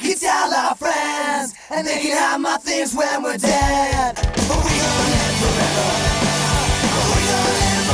can tell our friends, and they can have my things when we're dead. But we gonna live forever. We gonna live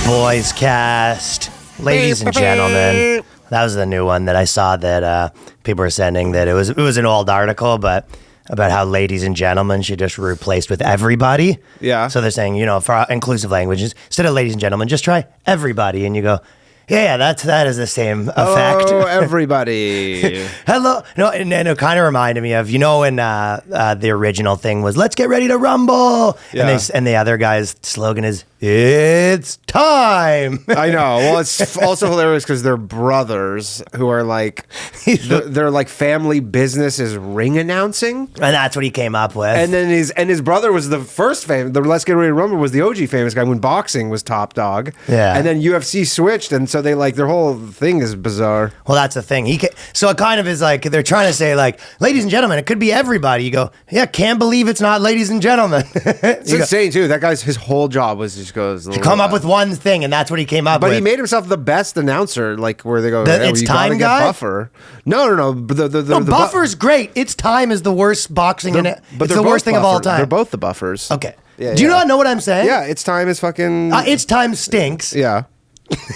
forever. Boyscast. Ladies and gentlemen. That was the new one that I saw that people were sending, that it was an old article, but about how ladies and gentlemen should just be replaced with everybody. Yeah. So they're saying, for inclusive languages, instead of ladies and gentlemen, just try everybody. And you go, yeah, that is the same effect. Oh, everybody. Hello. No, and it kind of reminded me of, when the original thing was, let's get ready to rumble. Yeah. And the other guy's slogan is, it's time. I know. Well, it's also hilarious because they're brothers who are like, they're like family business is ring announcing. And that's what he came up with. And then his brother was the first famous, the Let's Get Ready to Rumble was the OG famous guy when boxing was top dog. Yeah. And then UFC switched. And so they their whole thing is bizarre. Well, that's the thing. So it kind of is like, they're trying to say like, ladies and gentlemen, it could be everybody. You go, yeah, can't believe it's not ladies and gentlemen. It's insane too. That guy's, his whole job was just goes. To come up with one thing, and that's what he came up with. But he made himself the best announcer, like where they go, it's you time gotta guy? get Buffer. No. The Buffer's great. It's time is the worst boxing, but it's the worst thing of all time. They're both the Buffers. Okay. Yeah, Do you not know what I'm saying? Yeah, it's time is fucking. It's time stinks. Yeah.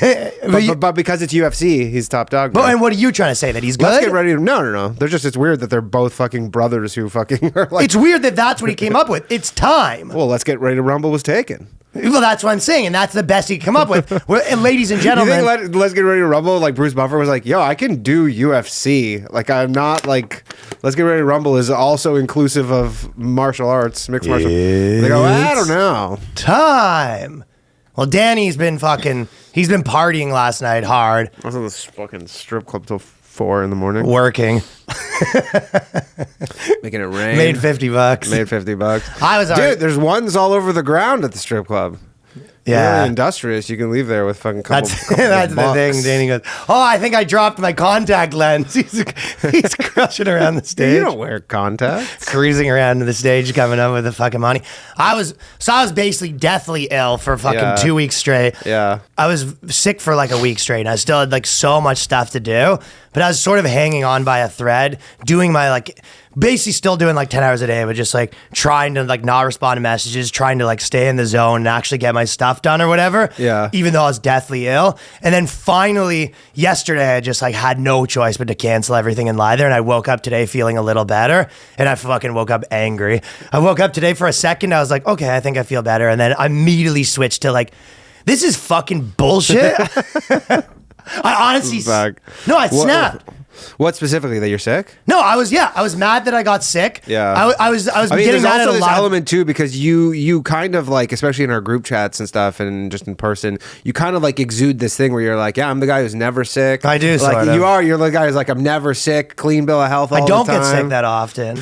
but because it's UFC, he's top dog. But and what are you trying to say, that he's good? Let's get ready to. No. They're just. It's weird that they're both fucking brothers who fucking are like. It's weird that that's what he came up with. It's time. Well, Let's Get Ready to Rumble was taken. Well, that's what I'm saying, and that's the best he could come up with. And ladies and gentlemen, you think Let's Get Ready to Rumble, like Bruce Buffer was like, yo, I can do UFC. Like, I'm not like, Let's Get Ready to Rumble is also inclusive of martial arts, mixed martial arts. They go, I don't know. Time. Well, Danny's been he's been partying last night hard. I was in this fucking strip club till 4 a.m. Working. Making it rain. Made $50. Made $50. I was Dude, there's ones all over the ground at the strip club. Yeah. Really industrious. You can leave there with fucking couple. That's the thing. Danny goes, oh, I think I dropped my contact lens. He's crushing around the stage. You don't wear contacts. Cruising around to the stage, coming up with the fucking money. I was basically deathly ill for fucking 2 weeks straight. Yeah. I was sick for like a week straight, and I still had like so much stuff to do, but I was sort of hanging on by a thread, doing my basically still doing like 10 hours a day, but just like trying to like not respond to messages, trying to like stay in the zone and actually get my stuff done or whatever. Yeah. Even though I was deathly ill. And then finally yesterday, I just like had no choice but to cancel everything and lie there. And I woke up today feeling a little better, and I fucking woke up angry. I woke up today for a second. I was like, okay, I think I feel better. And then I immediately switched to like, this is fucking bullshit. I honestly, I snapped. What specifically, that you're sick? No, I was mad that I got sick. Yeah. I was getting mad at a lot. There's also this element too, because you kind of like, especially in our group chats and stuff and just in person, you kind of like exude this thing where you're like, yeah, I'm the guy who's never sick. I do, like sort of. You're the guy who's like, I'm never sick, clean bill of health all the time. I don't get sick that often.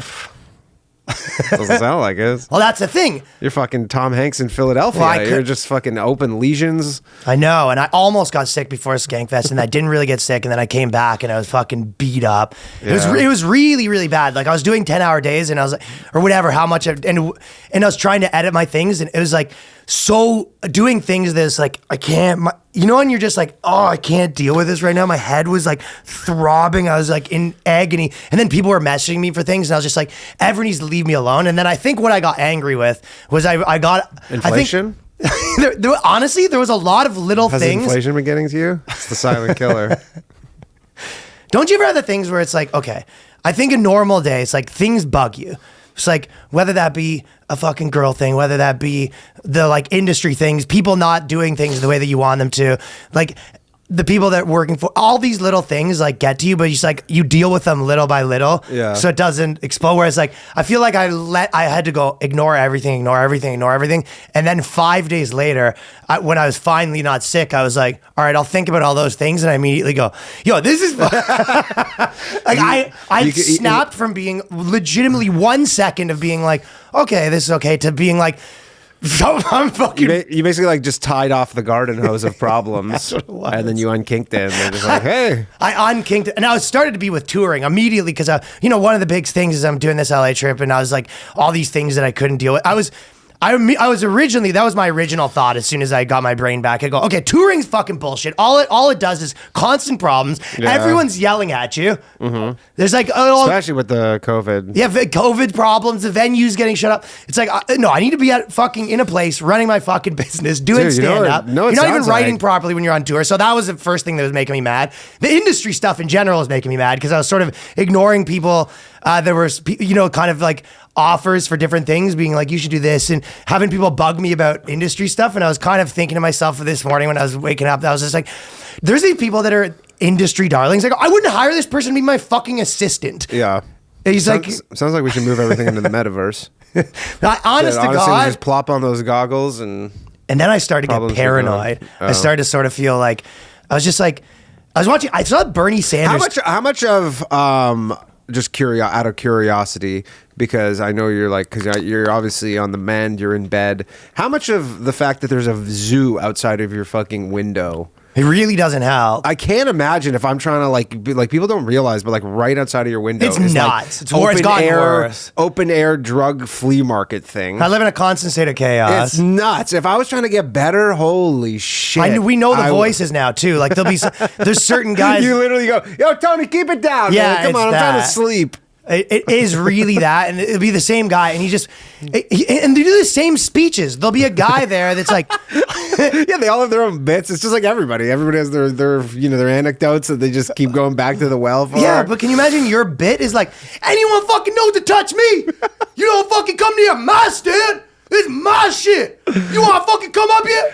Doesn't sound like it. Well, that's the thing. You're fucking Tom Hanks in Philadelphia. Well, you're just fucking open lesions. I know, and I almost got sick before Skankfest, and I didn't really get sick, and then I came back, and I was fucking beat up. Yeah. It was really, really bad. Like, I was doing 10-hour days, and I was like, or whatever, and I was trying to edit my things, and it was like, so doing things that's like, I can't, and you're just like, oh, I can't deal with this right now. My head was like throbbing. I was like in agony. And then people were messaging me for things, and I was just like, everyone needs to leave me alone. And then I think what I got angry with was I got inflation. Honestly, there was a lot of little Has things. Has inflation been getting to you? It's the silent killer. Don't you ever have the things where it's like, okay, I think a normal day, it's like things bug you. It's like, whether that be a fucking girl thing, whether that be the like industry things, people not doing things the way that you want them to, like the people that are working for, all these little things like get to you, but you deal with them little by little. Yeah. So it doesn't explode. Whereas like, I feel like I had to go ignore everything. And then 5 days later, when I was finally not sick, I was like, all right, I'll think about all those things. And I immediately go, yo, this is like I snapped from being legitimately 1 second of being like, okay, this is okay, to being like, I'm fucking. You basically like just tied off the garden hose of problems, and then you unkinked it. And they're just like, hey, I unkinked it, and I started to be with touring immediately because one of the big things is I'm doing this LA trip, and I was like all these things that I couldn't deal with. I was originally, that was my original thought as soon as I got my brain back. I go, okay, touring's fucking bullshit. All it does is constant problems. Yeah. Everyone's yelling at you. There's like, Especially with the COVID. yeah, COVID problems, the venues getting shut up. It's like, no, I need to be in a place running my fucking business, doing Dude, you know stand up. what- know what You're not even sounds writing like? properly when you're on tour. So that was the first thing that was making me mad. The industry stuff in general is making me mad because I was sort of ignoring people. There was, kind of like offers for different things, being like, you should do this, and having people bug me about industry stuff. And I was kind of thinking to myself this morning when I was waking up, that I was just like, there's these people that are industry darlings. Like, I wouldn't hire this person to be my fucking assistant. Yeah. He's Sounds like we should move everything into the metaverse. honest to Honestly, God. we just plop on those goggles and And then I started to get Problems are paranoid. gone. I started to sort of feel like, I was just like, I saw Bernie Sanders. how much of just out of curiosity, because I know because you're obviously on the mend, you're in bed. How much of the fact that there's a zoo outside of your fucking window? It really doesn't help. I can't imagine if I'm trying to people don't realize, but like right outside of your window, It's is nuts. Like It's gotten worse. Open air drug flea market thing. I live in a constant state of chaos. It's nuts. If I was trying to get better, holy shit! We know the voices now too. Like there's certain guys. You literally go, "Yo, Tony, keep it down. Yeah, man. Come it's on, I'm trying to that. sleep." It is really that, and it'll be the same guy, and and they do the same speeches. There'll be a guy there that's like, Yeah, they all have their own bits. It's just like everybody. Everybody has their anecdotes that they just keep going back to the well for. yeah, but can you imagine your bit is like, anyone fucking knows to touch me? You don't fucking come near my stand. It's my shit. You want to fucking come up here?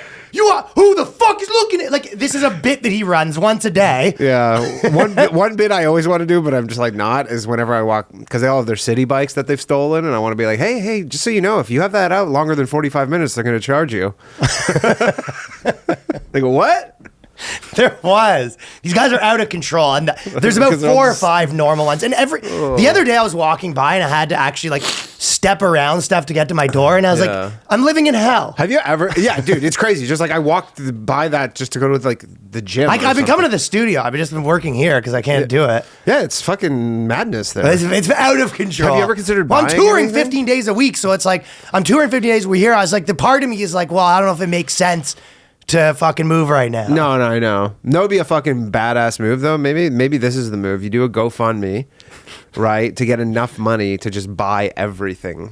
Who the fuck is looking at? Like, this is a bit that he runs once a day. Yeah, one bit I always want to do, but I'm just like not, is whenever I walk, because they all have their city bikes that they've stolen, and I want to be like, hey, just so you know, if you have that out longer than 45 minutes, they're going to charge you. They go, what? There was. These guys are out of control, and there's about Because 4 or I'm 5 normal ones. And the other day I was walking by and I had to actually like step around stuff to get to my door, and I was Yeah. like, I'm living in hell. Have you ever? Yeah, dude, it's crazy. Just like I walked by that just to go to like the gym. I've been coming to the studio. I've just been working here because I can't do it. Yeah, it's fucking madness there. It's out of control. Have you ever considered Well, I'm buying touring anything? 15 days a week, so it's like I'm touring 15 days. We're here. I was like, the part of me is like, well, I don't know if it makes sense to fucking move right now. No, I know. No, it'd be a fucking badass move though. Maybe this is the move. You do a GoFundMe, right, to get enough money to just buy everything.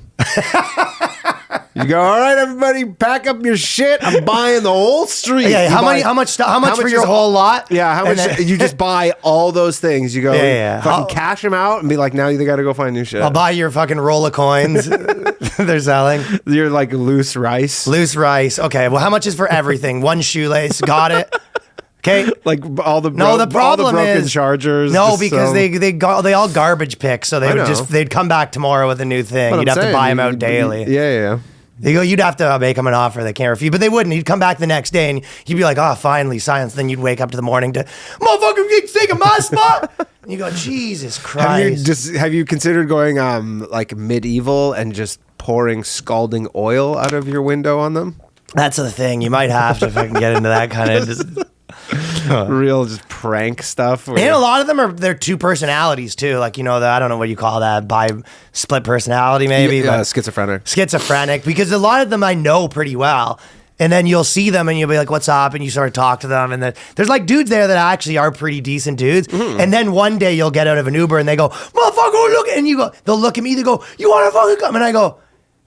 You go, all right, everybody, pack up your shit. I'm buying the whole street. Yeah, You how buy- much for your is- whole lot? Yeah, how And much? then- You just buy all those things. You go, Yeah. fucking cash them out and be like, now you got to go find new shit. I'll buy your fucking roll of coins they're selling. You're like loose rice. Loose rice. Okay, well, how much is for everything? One shoelace. Got it. Okay. Like all the No, all the the problem broken is chargers. No, just because so- they all garbage pick, so I know. they'd come back tomorrow with a new thing. But You'd I'm have to saying, buy them you- out daily. Yeah. You'd have to make them an offer they can't refuse, but they wouldn't. He'd come back the next day and he'd be like, "Oh, finally, science." Then you'd wake up to the morning to, "Motherfucker, you taking my spot?" And you go, "Jesus Christ!" Have you considered going like medieval and just pouring scalding oil out of your window on them? That's the thing. You might have to if I can get into that kind of. Just, Real just prank stuff. and a lot of them they're 2 personalities too. Like I don't know what you call that, split personality maybe. Yeah, but schizophrenic. Because a lot of them I know pretty well. And then you'll see them and you'll be like, "What's up?" And you sort of talk to them. And then there's like dudes there that actually are pretty decent dudes. Mm-hmm. And then one day you'll get out of an Uber and they go, "Motherfucker, look." And they'll look at me, they go, "You want to fucking come?" And I go,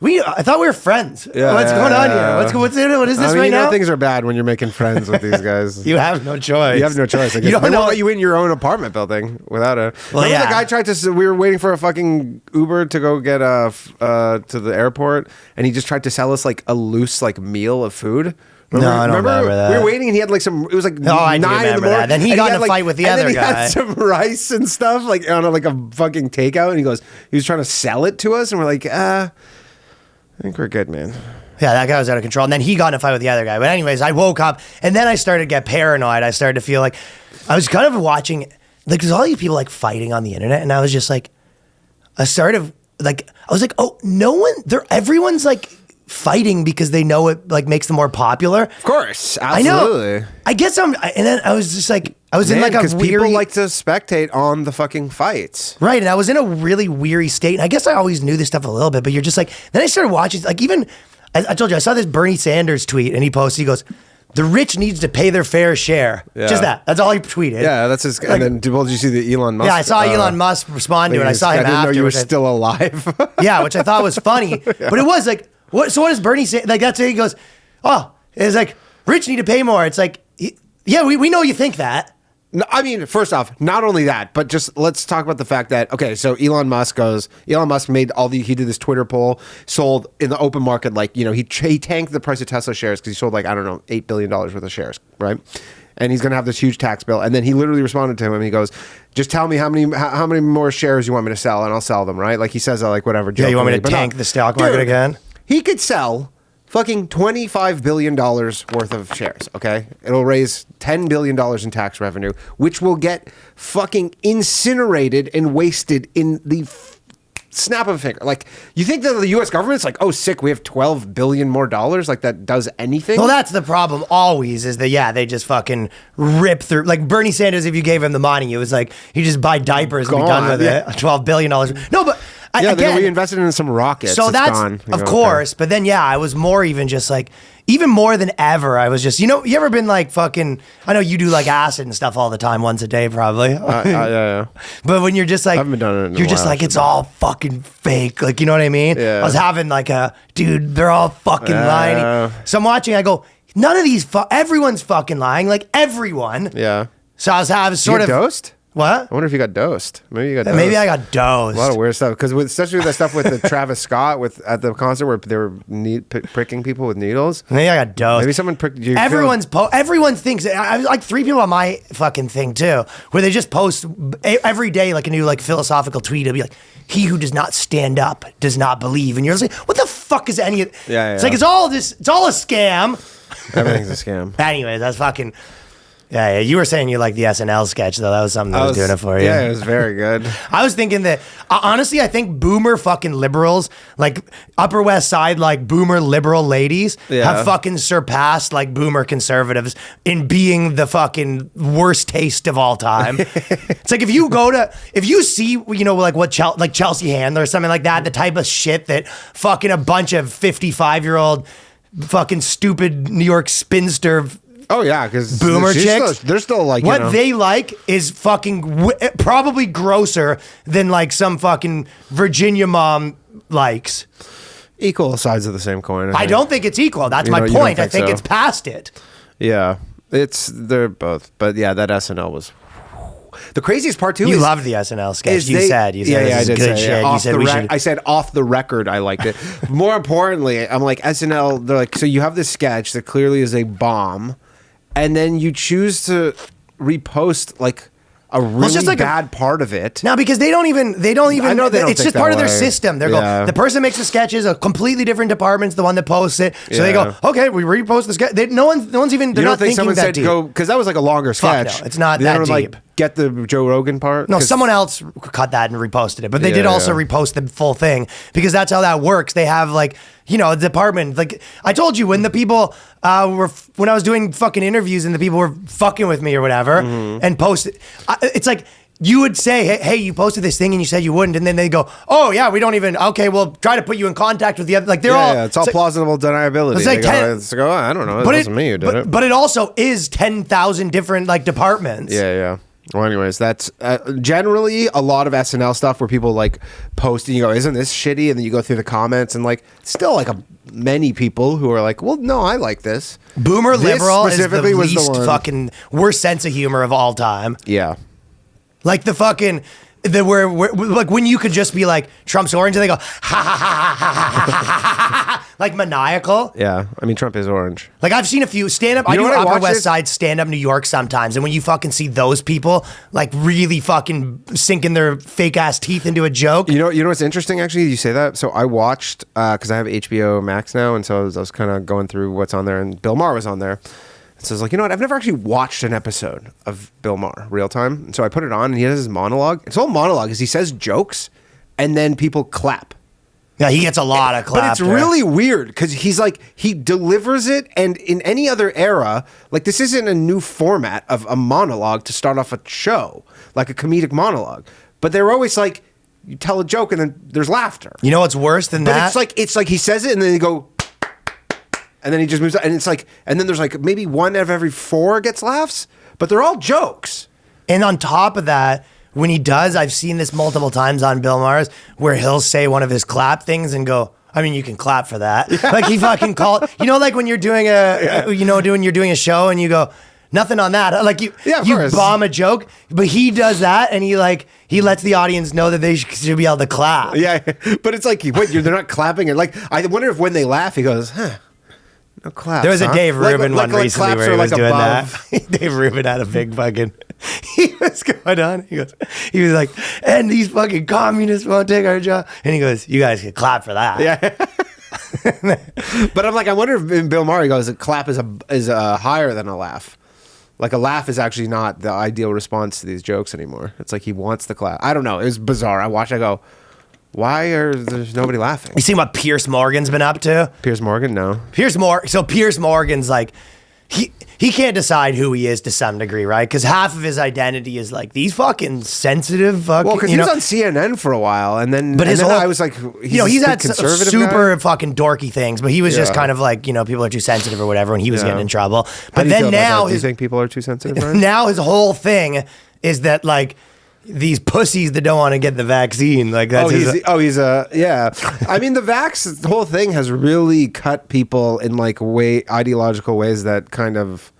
I thought we were friends. Yeah, What's going on yeah. here? What is this right you know now? things are bad when you're making friends with these guys. You have no choice. You have no choice. I guess. You don't They know. won't let you in your own apartment building without a. Well, Remember yeah. the guy tried to. We were waiting for a fucking Uber to go get to the airport, and he just tried to sell us like a loose like meal of food. No, I don't remember that. We were waiting, and he had like some. It was like I do 9 in the remember morning. that. Then he and got in had, a fight with the and other then he guy. had some rice and stuff like on like a fucking takeout, and he was trying to sell it to us, and we're like, I think we're good, man. Yeah, that guy was out of control. And then he got in a fight with the other guy. But anyways, I woke up and then I started to get paranoid. I started to feel like I was kind of watching, like, there's all these people like fighting on the internet. And I was just like, I was like, oh, everyone's like fighting because they know it like makes them more popular. Of course, I know. absolutely. I guess and then I was just like, I was in like a because weary. people like to spectate on the fucking fights. Right, and I was in a really weary state. And I guess I always knew this stuff a little bit, but you're just like, then I started watching, like even, I told you, I saw this Bernie Sanders tweet, and he posted, he goes, the rich needs to pay their fair share. Yeah. Just that. That's all he tweeted. Yeah, that's his. Like, and then, well, did you see the Elon Musk? Yeah, I saw Elon Musk respond to it. I saw him I didn't after. know you were which still alive. yeah, which I thought was funny. But it was like, what? So what does Bernie say? Like, that's it. He goes, oh, it's like, rich need to pay more. It's like, yeah, we know you think that. No, I mean, first off, not only that, but just let's talk about the fact that, okay, so Elon Musk made he did this Twitter poll, sold in the open market, like, you know, he tanked the price of Tesla shares because he sold like, I don't know, $8 billion worth of shares, right? And he's going to have this huge tax bill. And then he literally responded to him. He goes, just tell me how many more shares you want me to sell and I'll sell them, right? Like he says, like, whatever. Yeah, you want me to tank the stock market again? He could sell fucking $25 billion worth of shares, okay? It'll raise $10 billion in tax revenue, which will get fucking incinerated and wasted in the snap of a finger. Like, you think that the U.S. government's like, oh, sick, we have $12 billion more dollars? Like, that does anything? Well, that's the problem always is that, yeah, they just fucking rip through. Like, Bernie Sanders, if you gave him the money, it was like, he just buy diapers and be done with it. $12 billion. No, but... Yeah, again, we invested in some rockets. So that's, gone. of course. Okay. But then, yeah, I was more even just like, even more than ever, I was just, you know, you ever been like fucking, I know you do like acid and stuff all the time, once a day probably. Yeah. But when you're just like, I haven't done it in a you're just while, like, it's all fucking fake. Like, you know what I mean? Yeah. I was having like dude, they're all fucking lying. So I'm watching, I go, none of these, everyone's fucking lying. Like everyone. Yeah. So I was sort of. Dosed? What? I wonder if you got dosed. Maybe you got dosed. Maybe I got dosed. A lot of weird stuff. Because especially with that stuff with the Travis Scott at the concert where they were pricking people with needles. Maybe I got dosed. Maybe someone pricked you. Everyone thinks. I was like 3 people on my fucking thing too, where they just post every day like a new like philosophical tweet. It'll be like, he who does not stand up does not believe. And you're just like, what the fuck is any of Yeah. It's like, it's all a scam. Everything's a scam. Anyways, that's fucking... Yeah, you were saying you like the SNL sketch, though. That was something that was doing it for you. Yeah, it was very good. I was thinking that, honestly, I think boomer fucking liberals, like Upper West Side, like boomer liberal ladies, have fucking surpassed like boomer conservatives in being the fucking worst taste of all time. It's like if you see, you know, like what Chelsea Handler or something like that, the type of shit that fucking a bunch of 55-year-old fucking stupid New York spinster... Oh yeah, because boomer chicks, they're still like what they like is fucking probably grosser than like some fucking Virginia mom likes. Equal sides of the same coin. I don't think it's equal. That's my point. I think it's past it. Yeah, they're both. But yeah, that SNL was. The craziest part too. You loved the SNL sketch. You said I this did is good say, shit. Yeah, you said we should. I said off the record I liked it. More importantly, I'm like SNL. They're like, so you have this sketch that clearly is a bomb. And then you choose to repost like a really bad part of it. No, because they don't even. I know they don't. It's just part of their system. They're going. The person makes the sketches. A completely different department's the one that posts it. So they go, okay, we repost the sketch. No one's even. They're not thinking that deep. Go because that was like a longer sketch. No, it's not that deep. Like, get the Joe Rogan part? No, someone else cut that and reposted it, but they did also repost the full thing because that's how that works. They have like, you know, a department. Like I told you, when the people when I was doing fucking interviews and the people were fucking with me or whatever and posted, it's like you would say, hey, you posted this thing and you said you wouldn't, and then they go, oh yeah, we don't even. Okay, we'll try to put you in contact with the other. Like they're all. Yeah, it's all plausible deniability. It's like I don't know. It wasn't me who did it. But it also is 10,000 different like departments. Yeah. Well, anyways, that's generally a lot of SNL stuff where people like post and you go, isn't this shitty? And then you go through the comments and like still like many people who are like, well, no, I like this. Boomer liberal is the least fucking worst sense of humor of all time. Yeah. Like the fucking... where like when you could just be like Trump's orange and they go ha ha ha ha ha like maniacal. Yeah, I mean Trump is orange. Like I've seen a few stand up. I do Upper West Side stand up New York sometimes, and when you fucking see those people like really fucking sinking their fake ass teeth into a joke. You know what's interesting actually? You say that. So I watched because I have HBO Max now, and so I was kind of going through what's on there, and Bill Maher was on there. So I was like, you know what? I've never actually watched an episode of Bill Maher real time. And so I put it on and he has his monologue. His whole monologue is he says jokes and then people clap. Yeah, he gets a lot of clap. But it's really weird because he's like, he delivers it. And in any other era, like this isn't a new format of a monologue to start off a show, like a comedic monologue. But they're always like, you tell a joke and then there's laughter. You know what's worse than that? But it's like he says it and then they go... And then he just moves on. And it's like, and then there's like maybe one out of every 4 gets laughs, but they're all jokes. And on top of that, when he does, I've seen this multiple times on Bill Maher's, where he'll say one of his clap things and go, I mean, you can clap for that. Yeah. Like he fucking called, like when you're doing you're doing a show and you go, nothing on that. Like you bomb a joke, but he does that and he lets the audience know that they should be able to clap. Yeah, but it's like, wait, they're not clapping. And like, I wonder if when they laugh, he goes, no claps. There was a Dave Rubin one recently where he was doing above. that. Dave Rubin had a big fucking, he was going on. He was like, and these fucking communists won't take our job. And he goes, you guys can clap for that. Yeah. But I'm like, I wonder if in Bill Maher, he goes, a clap is higher than a laugh. Like a laugh is actually not the ideal response to these jokes anymore. It's like he wants the clap. I don't know. It was bizarre. I watched. I go, why there's nobody laughing? You see what Piers Morgan's been up to? Piers Morgan, no. Piers Morgan's like, he can't decide who he is to some degree, right? Because half of his identity is like these fucking sensitive fucking. Well, because he was on CNN for a while, and then I was like, he's had super fucking dorky things, but he was just kind of like, people are too sensitive or whatever, and he was getting in trouble. But then now, do you think people are too sensitive? Right? Now his whole thing is that like, these pussies that don't want to get the vaccine, like that's yeah. I mean, the whole thing has really cut people in like ideological ways that kind of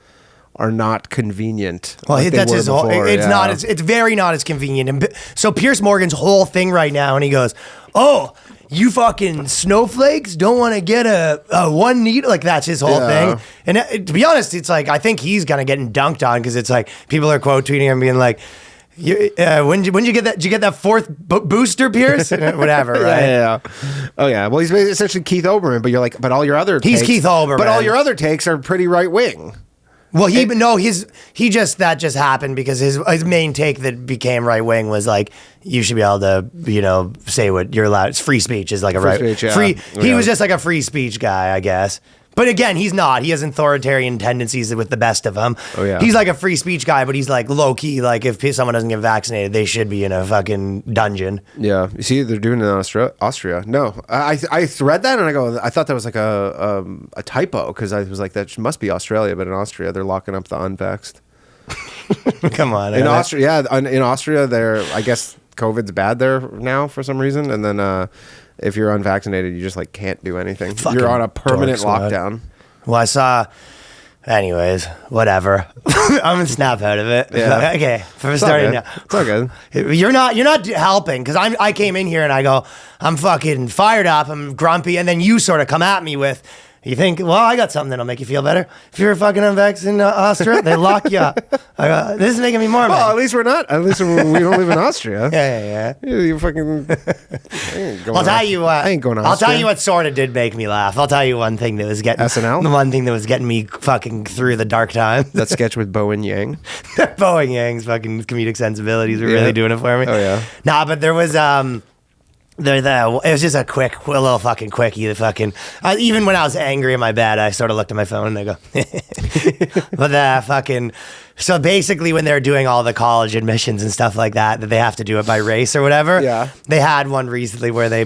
are not convenient. Well, like that's his whole. It's not. It's very not as convenient. And so Piers Morgan's whole thing right now, and he goes, "Oh, you fucking snowflakes don't want to get a one needle." Like that's his whole thing. And to be honest, it's like I think he's kind of getting dunked on because it's like people are quote tweeting him being like, when did you get that? Did you get that 4th booster, Piers? Whatever, right? Yeah. Oh yeah. Well, he's essentially Keith Olbermann, but you're like, but all your other he's Keith Olbermann, but all your other takes are pretty right wing. Well, that just happened because his main take that became right wing was like you should be able to say what you're allowed. It's free speech is like a free speech. Yeah. He was just like a free speech guy, I guess. But again, he's not. He has authoritarian tendencies with the best of them. Oh, yeah. He's like a free speech guy, but he's like low key. Like if someone doesn't get vaccinated, they should be in a fucking dungeon. Yeah. You see, they're doing it in Austria. No, I read that and I thought that was like a typo because I was like, that must be Australia, but in Austria, they're locking up the unvaxxed. Come on. In Austria, in Austria, I guess COVID's bad there now for some reason. And then, if you're unvaccinated, you just like can't do anything. You're on a permanent lockdown. Well, anyways, whatever. I'm gonna snap out of it. Yeah. Okay. For starting now. It's all good. You're not helping because I came in here and I go, I'm fucking fired up, I'm grumpy, and then you sort of come at me with, you think, well, I got something that'll make you feel better. If you're fucking unvaxxed in Austria, they lock you up. This is making me more mad. Well, at least we're not. At least we don't live in Austria. Yeah. You fucking. I'll tell you what. I ain't going to Austria. I'll tell you what sort of did make me laugh. I'll tell you one thing that was getting SNL. The one thing that was getting me fucking through the dark times. That sketch with Bo and Yang. Bo and Yang's fucking comedic sensibilities were really doing it for me. Oh yeah. Nah, but there was it was just a little fucking quickie. Even when I was angry in my bed, I sort of looked at my phone and I go, but so basically when they're doing all the college admissions and stuff like that they have to do it by race or whatever. Yeah. They had one recently where they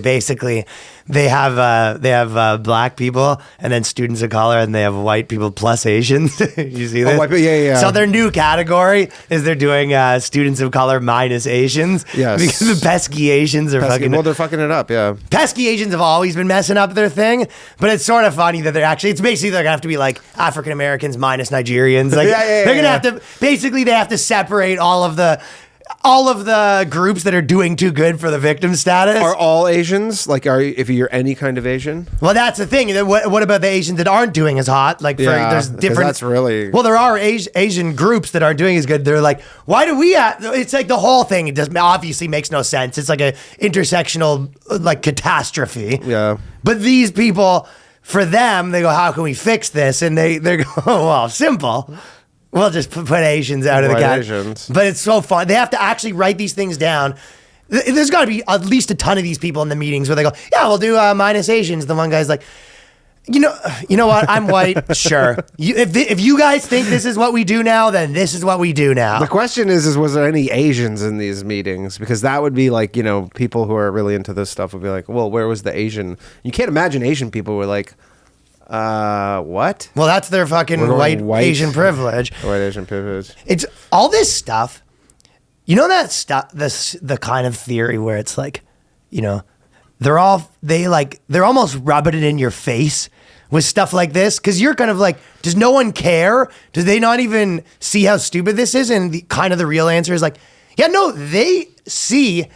have black people and then students of color and they have white people plus Asians. You see this? Oh, yeah. So their new category is they're doing students of color minus Asians. Yes. Because the pesky Asians are fucking. Well, they're fucking it up, yeah. Pesky Asians have always been messing up their thing, but it's sort of funny that it's basically they're gonna have to be like African Americans minus Nigerians. Like they're gonna have to basically they have to separate all of the groups that are doing too good for the victim status. Are all Asians? Like, if you're any kind of Asian? Well, that's the thing. What about the Asians that aren't doing as hot? Like, there's different. That's really. Well, there are Asian groups that aren't doing as good. They're like, why do we? It's like the whole thing. It obviously makes no sense. It's like a intersectional like catastrophe. Yeah. But these people, for them, they go, how can we fix this? And they go, oh, well, simple. We'll just put Asians out of the category. But it's so fun. They have to actually write these things down. There's got to be at least a ton of these people in the meetings where they go, yeah, we'll do minus Asians. The one guy's like, you know what? I'm white. Sure. If you guys think this is what we do now, then this is what we do now. The question is was there any Asians in these meetings? Because that would be like, people who are really into this stuff would be like, well, where was the Asian? You can't imagine Asian people were like, What? Well, that's their fucking We're going white Asian privilege. White Asian privilege. It's all this stuff. You know that stuff, the kind of theory where it's like, you know, they're almost rubbing it in your face with stuff like this, because you're kind of like, does no one care? Do they not even see how stupid this is? And the real answer is like, yeah, no, they see,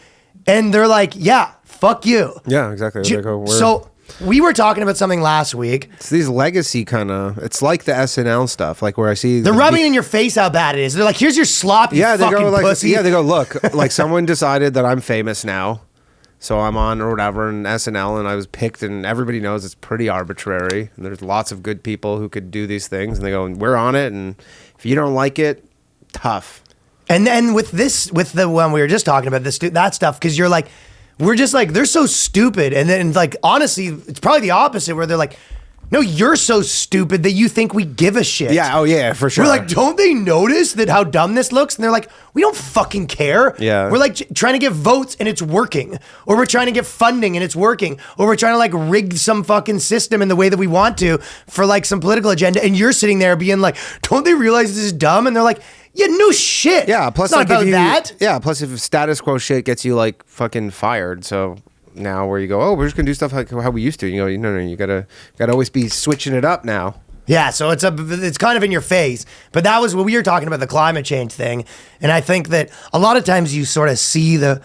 and they're like, yeah, fuck you. Yeah, exactly. So we were talking about something last week. It's these legacy kind of. It's like the SNL stuff, like where I see they're rubbing in your face how bad it is. They're like, here's your sloppy fucking pussy. Yeah, they go, look, like someone decided that I'm famous now. So I'm on or whatever in SNL, and I was picked, and everybody knows it's pretty arbitrary. And there's lots of good people who could do these things, and they go, we're on it, and if you don't like it, tough. And then with the one we were just talking about, that stuff, because you're like, we're just like, they're so stupid. And then like, honestly, it's probably the opposite, where they're like, no, you're so stupid that you think we give a shit. Yeah, oh yeah, for sure. We're like, don't they notice that how dumb this looks? And they're like, we don't fucking care. Yeah. We're like trying to get votes and it's working. Or we're trying to get funding and it's working. Or we're trying to like rig some fucking system in the way that we want to for like some political agenda. And you're sitting there being like, don't they realize this is dumb? And they're like, yeah, no shit. Yeah, plus it's not like about that. Yeah, plus if status quo shit gets you like fucking fired, so now where you go, oh, we're just gonna do stuff like how we used to. You go, no, you gotta always be switching it up now. Yeah, so it's kind of in your face. But that was what we were talking about, the climate change thing. And I think that a lot of times you sort of see the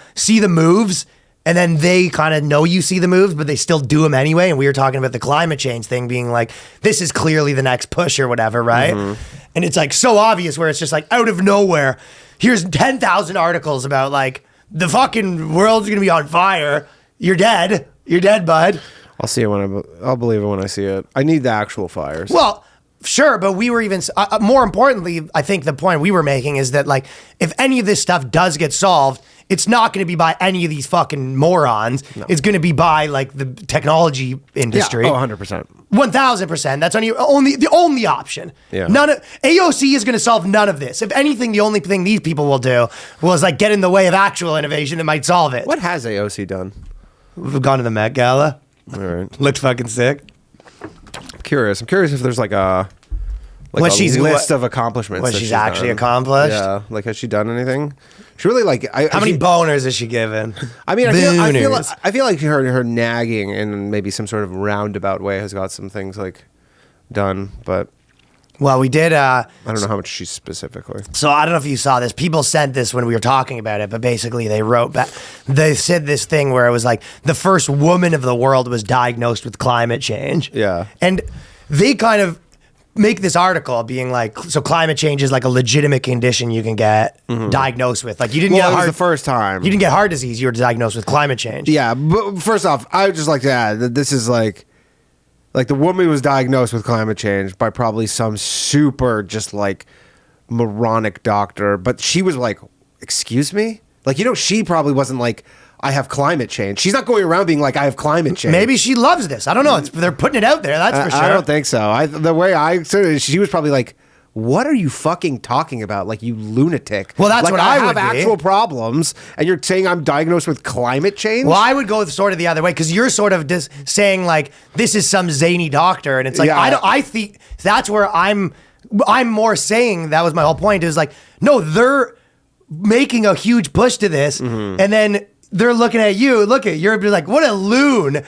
moves, and then they kind of know you see the moves, but they still do them anyway. And we were talking about the climate change thing being like, this is clearly the next push or whatever, right? Mm-hmm. And it's like so obvious where it's just like out of nowhere, here's 10,000 articles about like the fucking world's gonna be on fire. You're dead. You're dead, bud. I'll see it I'll believe it when I see it. I need the actual fires. Well, sure, but we were even more importantly, I think the point we were making is that like if any of this stuff does get solved, it's not going to be by any of these fucking morons. No. It's going to be by like the technology industry. Yeah. Oh, 100%. 1,000%. That's the only option. Yeah. AOC is going to solve none of this. If anything, the only thing these people will do was like get in the way of actual innovation that might solve it. What has AOC done? We've gone to the Met Gala. All right. Looked fucking sick. I'm curious if there's like a list of accomplishments. What she's actually accomplished. Yeah. Like, has she done anything? She really like. How many boners has she given? I mean, I feel like her nagging in maybe some sort of roundabout way has got some things like done, but. Well, we did. I don't know how much she specifically. So I don't know if you saw this. People sent this when we were talking about it, but basically they wrote back. They said this thing where it was like the first woman of the world was diagnosed with climate change. Yeah. And they kind of make this article being like, so climate change is like a legitimate condition you can get diagnosed with. Like you didn't get it was the first time. You didn't get heart disease. You were diagnosed with climate change. Yeah. But first off, I would just like to add that this is like the woman was diagnosed with climate change by probably some super just like moronic doctor, but she was like, excuse me? Like, she probably wasn't like, I have climate change. She's not going around being like, I have climate change. Maybe she loves this. I don't know. They're putting it out there. That's for sure. I don't think so. The way I said it, she was probably like, what are you fucking talking about? Like, you lunatic. Well, that's like, what I would have actual problems, and you're saying I'm diagnosed with climate change? Well, I would go sort of the other way, because you're sort of just saying, like, this is some zany doctor, and it's like, yeah. I think that's where I'm more saying, that was my whole point, is like, no, they're making a huge push to this, and then they're looking at you, you're like, what a loon.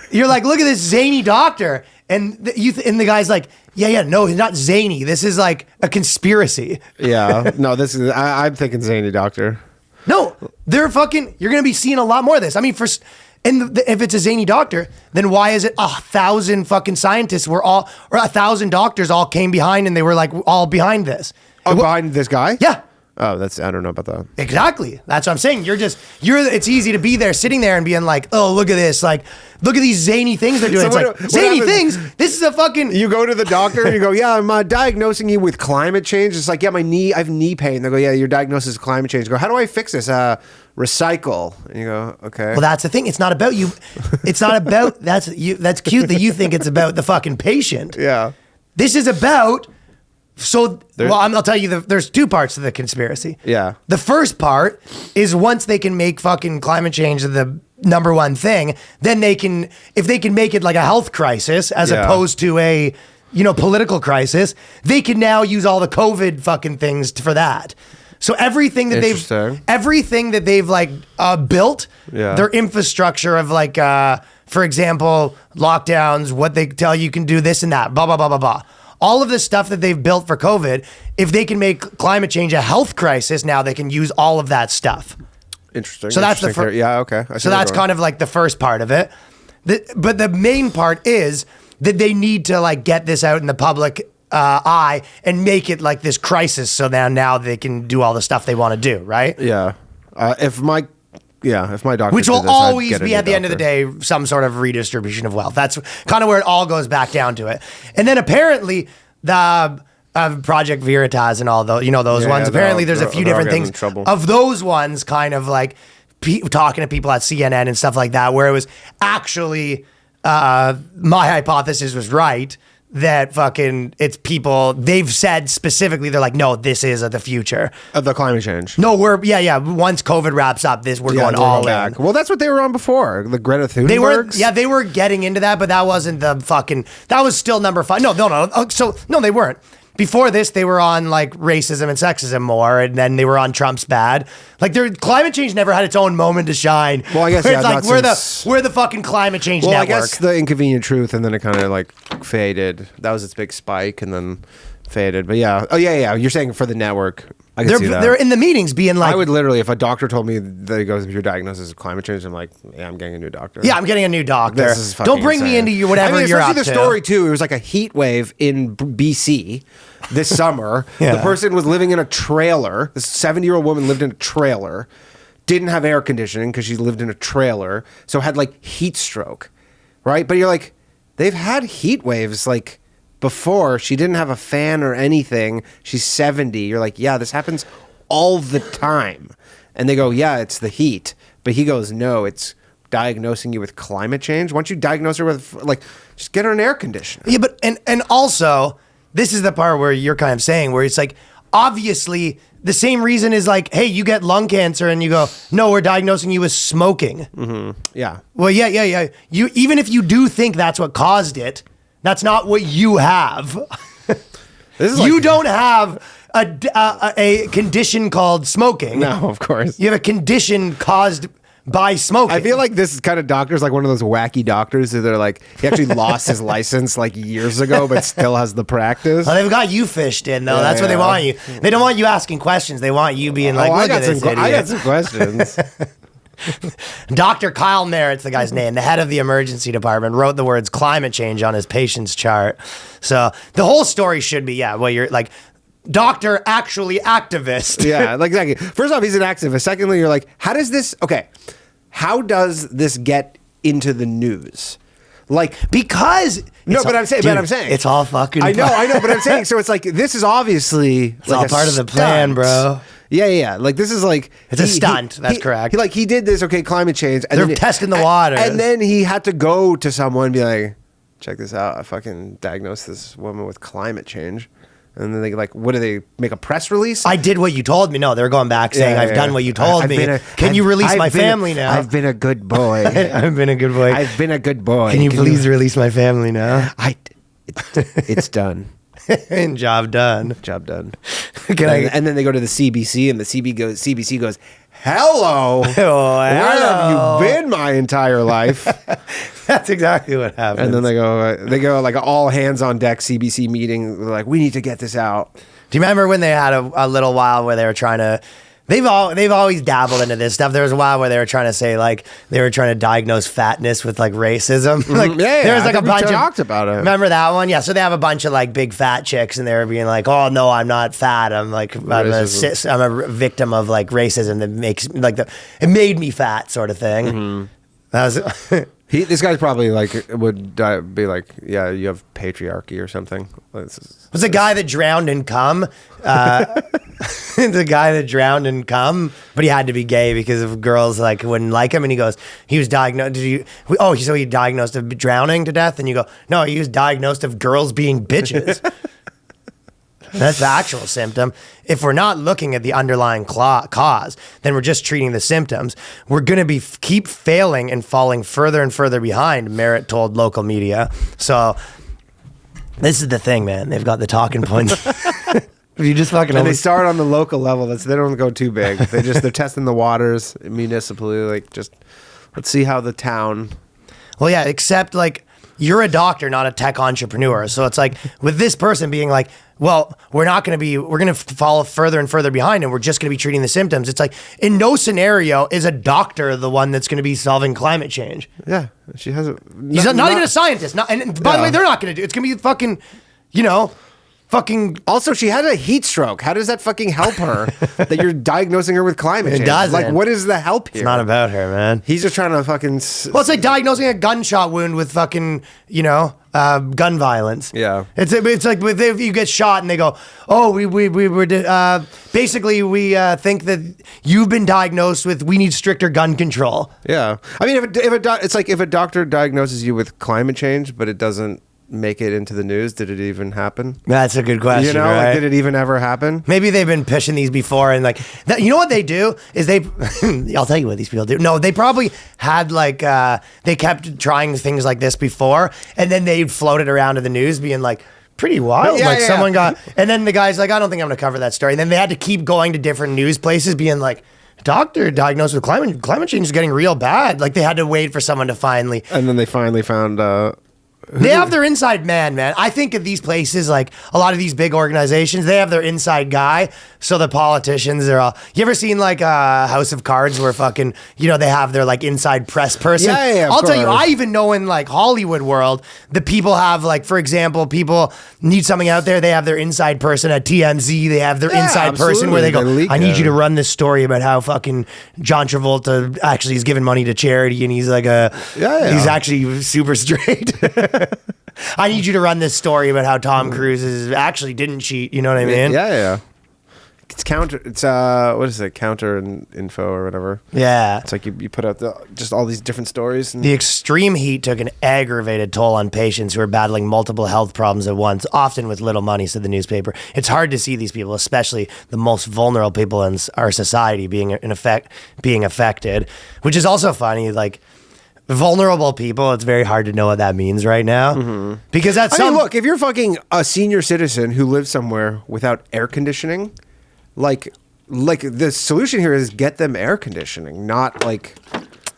You're like, look at this zany doctor. And the guy's like, no, he's not zany. This is like a conspiracy. Yeah, no, this is. I'm thinking zany doctor. No, they're fucking. You're gonna be seeing a lot more of this. I mean, if it's a zany doctor, then why is it 1,000 fucking scientists or 1,000 doctors all came behind and they were like all behind this? Behind this guy? Yeah. Oh, I don't know about that. Exactly. That's what I'm saying. It's easy to be there, sitting there and being like, oh, look at this. Like, look at these zany things they're doing. So zany things? This is a fucking... You go to the doctor and you go, yeah, I'm diagnosing you with climate change. It's like, yeah, I have knee pain. They go, yeah, your diagnosis is climate change. You go, how do I fix this? Recycle. And you go, okay. Well, that's the thing. It's not about you. It's not about... That's cute that you think it's about the fucking patient. Yeah. This is about... I'll tell you, there's two parts to the conspiracy. Yeah. The first part is once they can make fucking climate change the number one thing, then if they can make it like a health crisis as opposed to a, political crisis, they can now use all the COVID fucking things for that. So everything that they've like built, their infrastructure of like, for example, lockdowns, what they tell you can do this and that, blah, blah, blah, blah, blah. All of the stuff that they've built for COVID, if they can make climate change a health crisis, now they can use all of that stuff. Interesting. So that's okay. So that's kind of like the first part of it. But the main part is that they need to like get this out in the public eye and make it like this crisis. So now they can do all the stuff they want to do, right? Yeah. If my doctor, which will always be at the end of the day some sort of redistribution of wealth. That's kind of where it all goes back down to it. And then apparently the Project Veritas and all those, those ones. Apparently there's a few different things of those ones, kind of like talking to people at CNN and stuff like that, where it was actually my hypothesis was right. That fucking, it's people, they've said specifically, they're like, no, this is the future. Of the climate change. No, once COVID wraps up, we're going all in. Well, that's what they were on before. The Greta Thunbergs. They were getting into that, but that wasn't that was still number 5. No. No, they weren't. Before this, they were on like racism and sexism more, and then they were on Trump's bad. Like their climate change never had its own moment to shine. Well, I guess it's like we're the fucking climate change network. I guess the Inconvenient Truth, and then it kind of like faded. That was its big spike, and then faded. But you're saying for the network. I can see that. They're in the meetings being like, I would literally, if a doctor told me that he goes, if your diagnosis is climate change, I'm like, yeah, I'm getting a new doctor. Yeah, I'm getting a new doctor. This is fucking Don't bring me into whatever you're up to. The story too, it was like a heat wave in BC this summer. The person was living in a trailer. This 70-year-old woman lived in a trailer, didn't have air conditioning because she lived in a trailer, so had like heat stroke, right? But you're like, they've had heat waves like before. She didn't have a fan or anything. She's 70. You're like, yeah, this happens all the time. And they go, yeah, it's the heat. But he goes, no, it's diagnosing you with climate change. Once you diagnose her with, like, just get her an air conditioner. Yeah, but and also, this is the part where you're kind of saying, where it's like, obviously, the same reason is like, hey, you get lung cancer, and you go, no, we're diagnosing you with smoking. Mm-hmm. Yeah. Well, yeah. You, even if you do think that's what caused it, that's not what you have. You don't have a condition called smoking. No, of course. You have a condition caused by smoking. I feel like this kind of doctor's like one of those wacky doctors who they're like, he actually lost his license like years ago, but still has the practice. Well, they've got you fished in, though. That's what they want you. They don't want you asking questions. They want you being like, look at this idiot. I got some questions. Dr. Kyle Merritt's the guy's name, the head of the emergency department, wrote the words climate change on his patient's chart. So the whole story should be, well, you're like, doctor actually activist. Yeah, like exactly. First off, he's an activist. Secondly, you're like, how does this get into the news? Like, because but I'm saying it's all fucking. I know, but I'm saying, so it's like, this is obviously it's all part of the plan, bro. Yeah. Like, this is like, it's a stunt. That's correct. He did this. Okay, climate change. And they're testing the water, and then he had to go to someone and be like, check this out. I fucking diagnosed this woman with climate change. And then they like, what do they make a press release? I did what you told me. No, they're going back saying, I've done what you told me. Can you release my family now? I've been a good boy. I've been a good boy. I've been a good boy. Can you please release my family now? It's done. And job done. Job done. And then they go to the CBC, and the CBC goes, hello. Where have you been my entire life? That's exactly what happens. And then they go like all hands on deck CBC meeting. They're like, we need to get this out. Do you remember when they had a little while where they were trying to? They've always dabbled into this stuff. There was a while where they were trying to say like they were trying to diagnose fatness with like racism. Like there was like a bunch of talked about it. Remember that one? Yeah. So they have a bunch of like big fat chicks, and they were being like, "Oh no, I'm not fat. I'm a victim of like racism that makes like it made me fat," sort of thing. Mm-hmm. That was. This guy's probably like would be like, yeah, you have patriarchy or something. Was the guy that drowned in cum? The guy that drowned in cum, but he had to be gay because of girls like wouldn't like him. And he goes, he was diagnosed. So he diagnosed of drowning to death? And you go, no, he was diagnosed of girls being bitches. That's the actual symptom. If we're not looking at the underlying cause, then we're just treating the symptoms. We're going to keep failing and falling further and further behind, Merritt told local media. So this is the thing, man. They've got the talking points. You just fucking. And they start on the local level. They don't go too big. They're testing the waters municipally. Like, just let's see how the town. Well, yeah, except like you're a doctor, not a tech entrepreneur. So it's like with this person being like, well, we're going to fall further and further behind and we're just going to be treating the symptoms. It's like in no scenario is a doctor the one that's going to be solving climate change. Yeah. She has He's not even a scientist. And by the way, they're not going to do it. It's going to be fucking, Also, she had a heat stroke. How does that fucking help her that you're diagnosing her with climate change? It doesn't. Like, what is the help here? It's not about her, man. He's just trying to fucking... Well, it's like diagnosing a gunshot wound with fucking, gun violence. Yeah. It's like if you get shot and they go, oh, we basically think that you've been diagnosed with, we need stricter gun control. Yeah. I mean, if a doctor diagnoses you with climate change, but it doesn't make it into the news, did it even happen? That's a good question. Right? Like, did it even ever happen? Maybe they've been pushing these before, and like, you know what they do is I'll tell you what these people do. No, they probably had they kept trying things like this before, and then they floated around to the news being like, pretty wild. Someone got, and then the guy's like, I don't think I'm going to cover that story. And then they had to keep going to different news places being like, doctor diagnosed with climate change is getting real bad. Like they had to wait for someone to finally. And then they finally found, they have their inside man. I think of these places, like a lot of these big organizations, they have their inside guy. So the politicians, they're all. You ever seen like House of Cards where fucking, they have their like inside press person? Yeah. I'll tell you, I even know in like Hollywood world, the people have like, for example, people need something out there. They have their inside person at TMZ. They have their inside person where they go, I need you to run this story about how fucking John Travolta actually is giving money to charity and he's like he's actually super straight. I need you to run this story about how Tom Cruise actually didn't cheat. You know what I mean? Yeah. It's what is it? Counter info or whatever. Yeah. It's like you put out just all these different stories. The extreme heat took an aggravated toll on patients who are battling multiple health problems at once, often with little money, said the newspaper. It's hard to see these people, especially the most vulnerable people in our society being affected, which is also funny. Like, vulnerable people, it's very hard to know what that means right now. Because that's look, if you're fucking a senior citizen who lives somewhere without air conditioning, like the solution here is get them air conditioning, not like.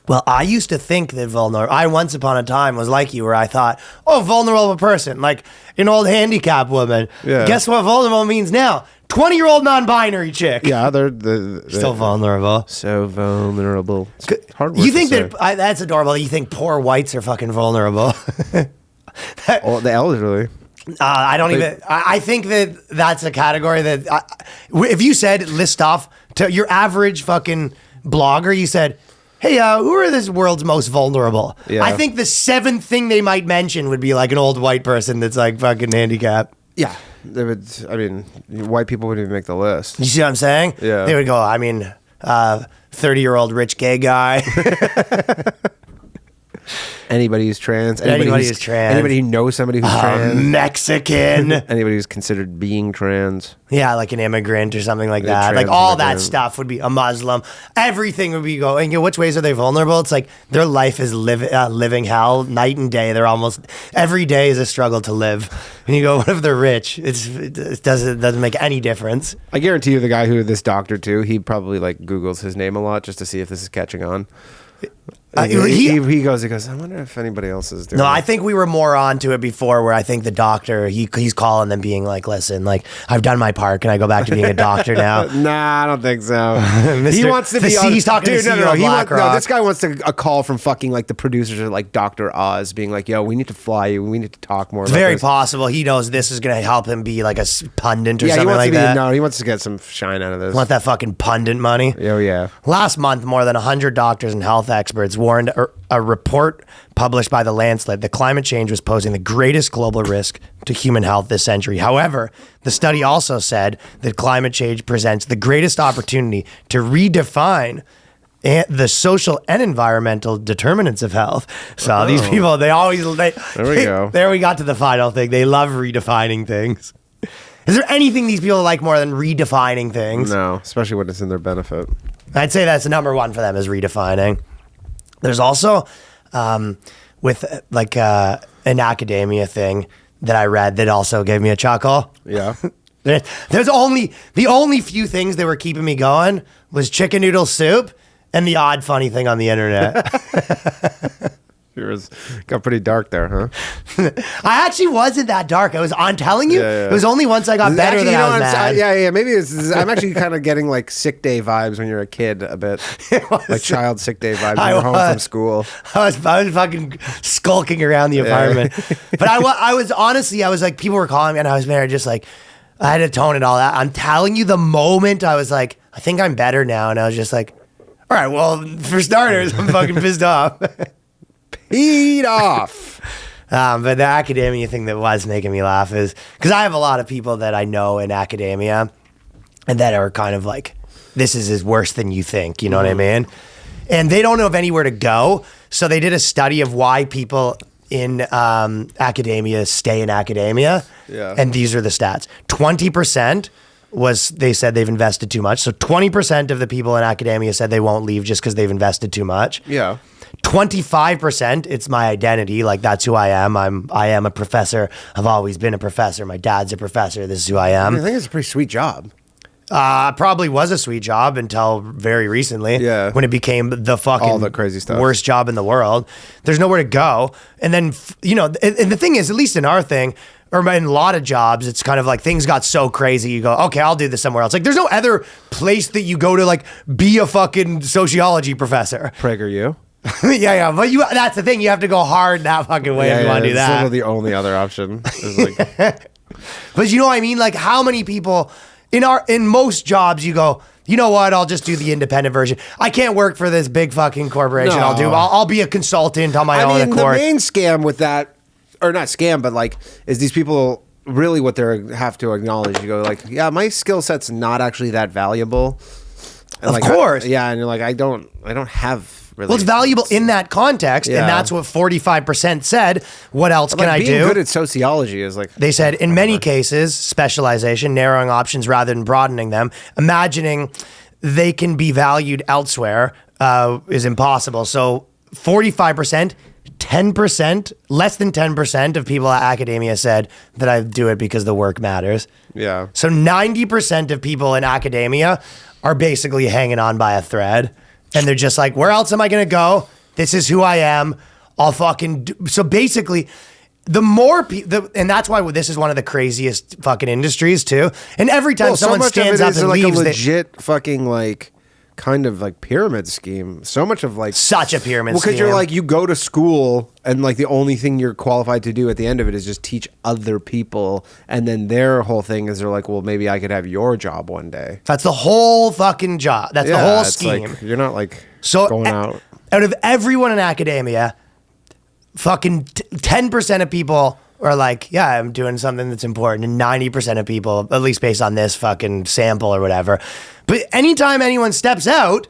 Well, I used to think that I once upon a time was like you, where I thought, vulnerable person, like an old handicapped woman. Yeah. Guess what vulnerable means now? 20-year-old non-binary chick. Yeah, they're still vulnerable. So vulnerable. You think that's adorable. You think poor whites are fucking vulnerable. The elderly. I think that's a category that if you said list off to your average fucking blogger, you said, hey, who are this world's most vulnerable? Yeah. I think the seventh thing they might mention would be like an old white person that's like fucking handicapped. Yeah. They would. I mean, white people wouldn't even make the list. You see what I'm saying? Yeah. They would go, 30-year-old rich gay guy. Anybody who's trans. Anybody who knows somebody who's trans. Mexican. Anybody who's considered being trans. Yeah, like an immigrant or something like that. Like all that stuff would be a Muslim. Everything would be going. Which ways are they vulnerable? It's like their life is living hell night and day. They're almost every day is a struggle to live. And you go, what if they're rich? It doesn't make any difference. I guarantee you, the guy who this doctor too, he probably like Googles his name a lot just to see if this is catching on. He goes, I wonder if anybody else is doing it. I think we were more on to it before, where I think the doctor, he's calling them being like, listen, like, I've done my part. Can I go back to being a doctor now? Nah, I don't think so. He wants to be he's talking to CEO of BlackRock. No, this guy wants a call from fucking like the producers of like Dr. Oz being like, yo, we need to fly you. We need to talk more about this. It's very possible. He knows this is going to help him be like a pundit or something like that. No, he wants to get some shine out of this. Want that fucking pundit money? Oh, yeah. Last month, more than 100 doctors and health experts warned a report published by The Lancet that climate change was posing the greatest global risk to human health this century. However, the study also said that climate change presents the greatest opportunity to redefine the social and environmental determinants of health. So these people, there we go. There we got to the final thing. They love redefining things. Is there anything these people like more than redefining things? No, especially when it's in their benefit. I'd say that's number one for them is redefining. There's also with an academia thing that I read that also gave me a chuckle. Yeah. There's only the only few things that were keeping me going was chicken noodle soup and the odd funny thing on the internet. Yours got pretty dark there, huh? I actually wasn't that dark. I'm telling you, It was only once I got better Actually, that I was mad. yeah. Maybe I'm actually kind of getting like sick day vibes when you're a kid a bit. Like child sick day vibes when you're home from school. I was fucking skulking around the apartment. But I was honestly, I was like, people were calling me and I was there just like, I had to tone it all out. I'm telling you, the moment I was like, I think I'm better now. And I was just like, all right, well, for starters, I'm fucking pissed off. Peed off. But the academia thing that was making me laugh is because I have a lot of people that I know in academia and that are kind of like, this is worse than you think. You know what I mean? And they don't know of anywhere to go. So they did a study of why people in academia stay in academia. Yeah. And these are the stats. 20% they said they've invested too much. So 20% of the people in academia said they won't leave just because they've invested too much. Yeah. 25%, it's my identity. Like, that's who I am. I am a professor. I've always been a professor. My dad's a professor. This is who I am. I think it's a pretty sweet job. Probably was a sweet job until very recently. Yeah. When it became the fucking all the crazy stuff. Worst job in the world. There's nowhere to go. And then, and the thing is, at least in our thing, or in a lot of jobs, it's kind of like things got so crazy. You go, okay, I'll do this somewhere else. Like, there's no other place that you go to, like, be a fucking sociology professor. PragerU. yeah. But that's the thing. You have to go hard that fucking way if you want to do It's that. sort of the only other option. Is like, But you know what I mean? Like, how many people in most jobs you go, you know what? I'll just do the independent version. I can't work for this big fucking corporation. No. I'll be a consultant on my own accord. The main scam with that, or not scam, but like, is these people really what they have to acknowledge? You go like, yeah, my skill set's not actually that valuable. And Of course. and you're like, I don't have. Really. Well, it's valuable in that context, Yeah. and that's what 45% said. What else can I being do? good at sociology is like... They said, in many cases, specialization, narrowing options rather than broadening them, imagining they can be valued elsewhere is impossible. So 45%, 10%, less than 10% of people at academia said that I do it because the work matters. Yeah. So 90% of people in academia are basically hanging on by a thread. And they're just like, where else am I going to go? This is who I am. I'll fucking do. So basically, the more people, and that's why this is one of the craziest fucking industries too. And every time someone stands up and like leaves, a legit fucking like kind of like pyramid scheme. So much of like such a pyramid scheme. Because you're like, you go to school and like the only thing you're qualified to do at the end of it is just teach other people. And then their whole thing is they're like, well, maybe I could have your job one day. That's the whole fucking job. That's the whole scheme. Like, you're not like so going out of everyone in academia, fucking 10% of people are like, yeah, I'm doing something that's important. And 90% of people, at least based on this fucking sample or whatever. But anytime anyone steps out,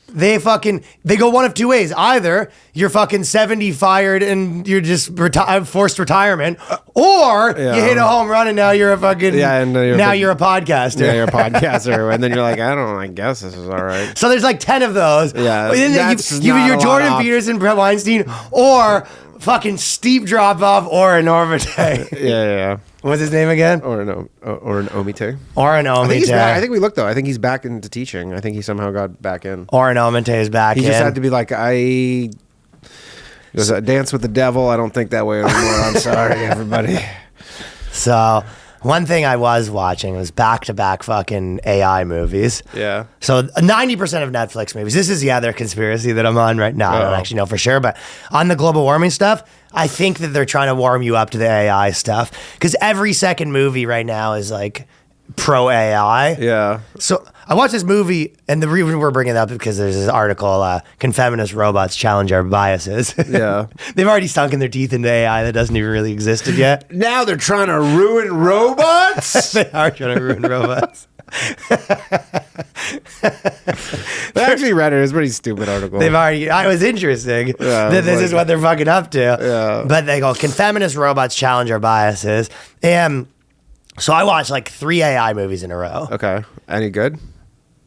they go one of two ways. Either you're fucking 70 fired and you're just forced retirement, or you hit a home run and now you're a fucking, you're a podcaster. Yeah, you're a podcaster. And then you're like, I guess this is all right. So there's like 10 of those. Yeah. You're Jordan Peterson, Brett Weinstein, or fucking steep drop off, or an Ormite. Yeah. What's his name again? Or an Omite. Or an Omite. I think we looked though. I think he's back into teaching. I think he somehow got back in. Or an Omite is back in. He just had to be like, it was a dance with the devil. I don't think that way anymore. I'm sorry, everybody. So one thing I was watching was back-to-back fucking AI movies. Yeah. So 90% of Netflix movies. This is the other conspiracy that I'm on right now. I don't actually know for sure, but on the global warming stuff, I think that they're trying to warm you up to the AI stuff because every second movie right now is like pro AI. Yeah. So I watched this movie, and the reason we're bringing it up is because there's this article, Can Feminist Robots Challenge Our Biases? Yeah. They've already sunken their teeth into AI that doesn't even really existed yet. Now they're trying to ruin robots? They are trying to ruin robots. I actually read it. It was a pretty stupid article. I was interesting. Yeah, That this is what they're fucking up to. Yeah. But they go, can feminist robots challenge our biases? And So I watched like 3 AI movies in a row. Okay. Any good?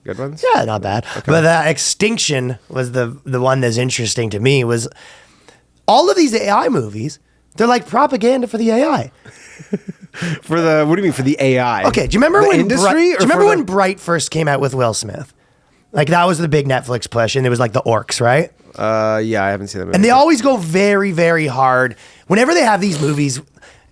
Good ones? Yeah, not bad. But Extinction was the one that's interesting to me. Was all of these AI movies? They're like propaganda for the AI. For the what do you mean for the AI? Okay, do you remember the when industry? Do you remember when Bright first came out with Will Smith? Like that was the big Netflix push, and it was like the orcs, right? Yeah, I haven't seen that movie. And they always go very, very hard. Whenever they have these movies,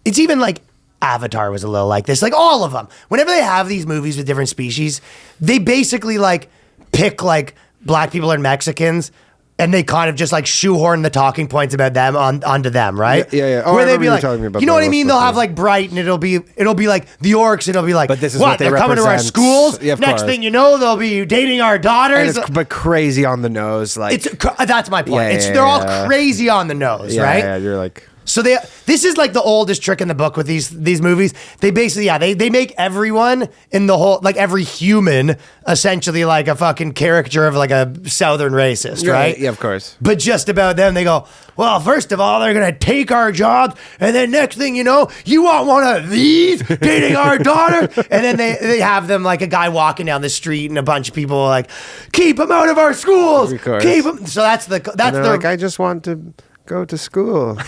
it's even like Avatar was a little like this. Like all of them. Whenever they have these movies with different species, they basically like pick like black people and Mexicans, and they kind of just like shoehorn the talking points about them onto them, right? Yeah. Oh, where I they'd be remember you like, telling me about you know that what I mean? last They'll one. have like Bright, and it'll be like the orcs, and it'll be like, But this is what they they're coming to our represent. schools. Yeah, of Next course. thing you know, they'll be dating our daughters. but crazy on the nose, like That's my point. Yeah, They're all yeah. crazy on the nose, right? Yeah, you're like. So this is like the oldest trick in the book with these movies. They basically, they make everyone in the whole, like every human, essentially like a fucking caricature of like a Southern racist, right? Yeah, of course. But just about them, they go, well, first of all, they're going to take our jobs. And then next thing you know, you want one of these dating our daughter? And then they have them like a guy walking down the street and a bunch of people are like, keep them out of our schools. Of course. Keep them. So that's And they're the, like, I just want to go to school.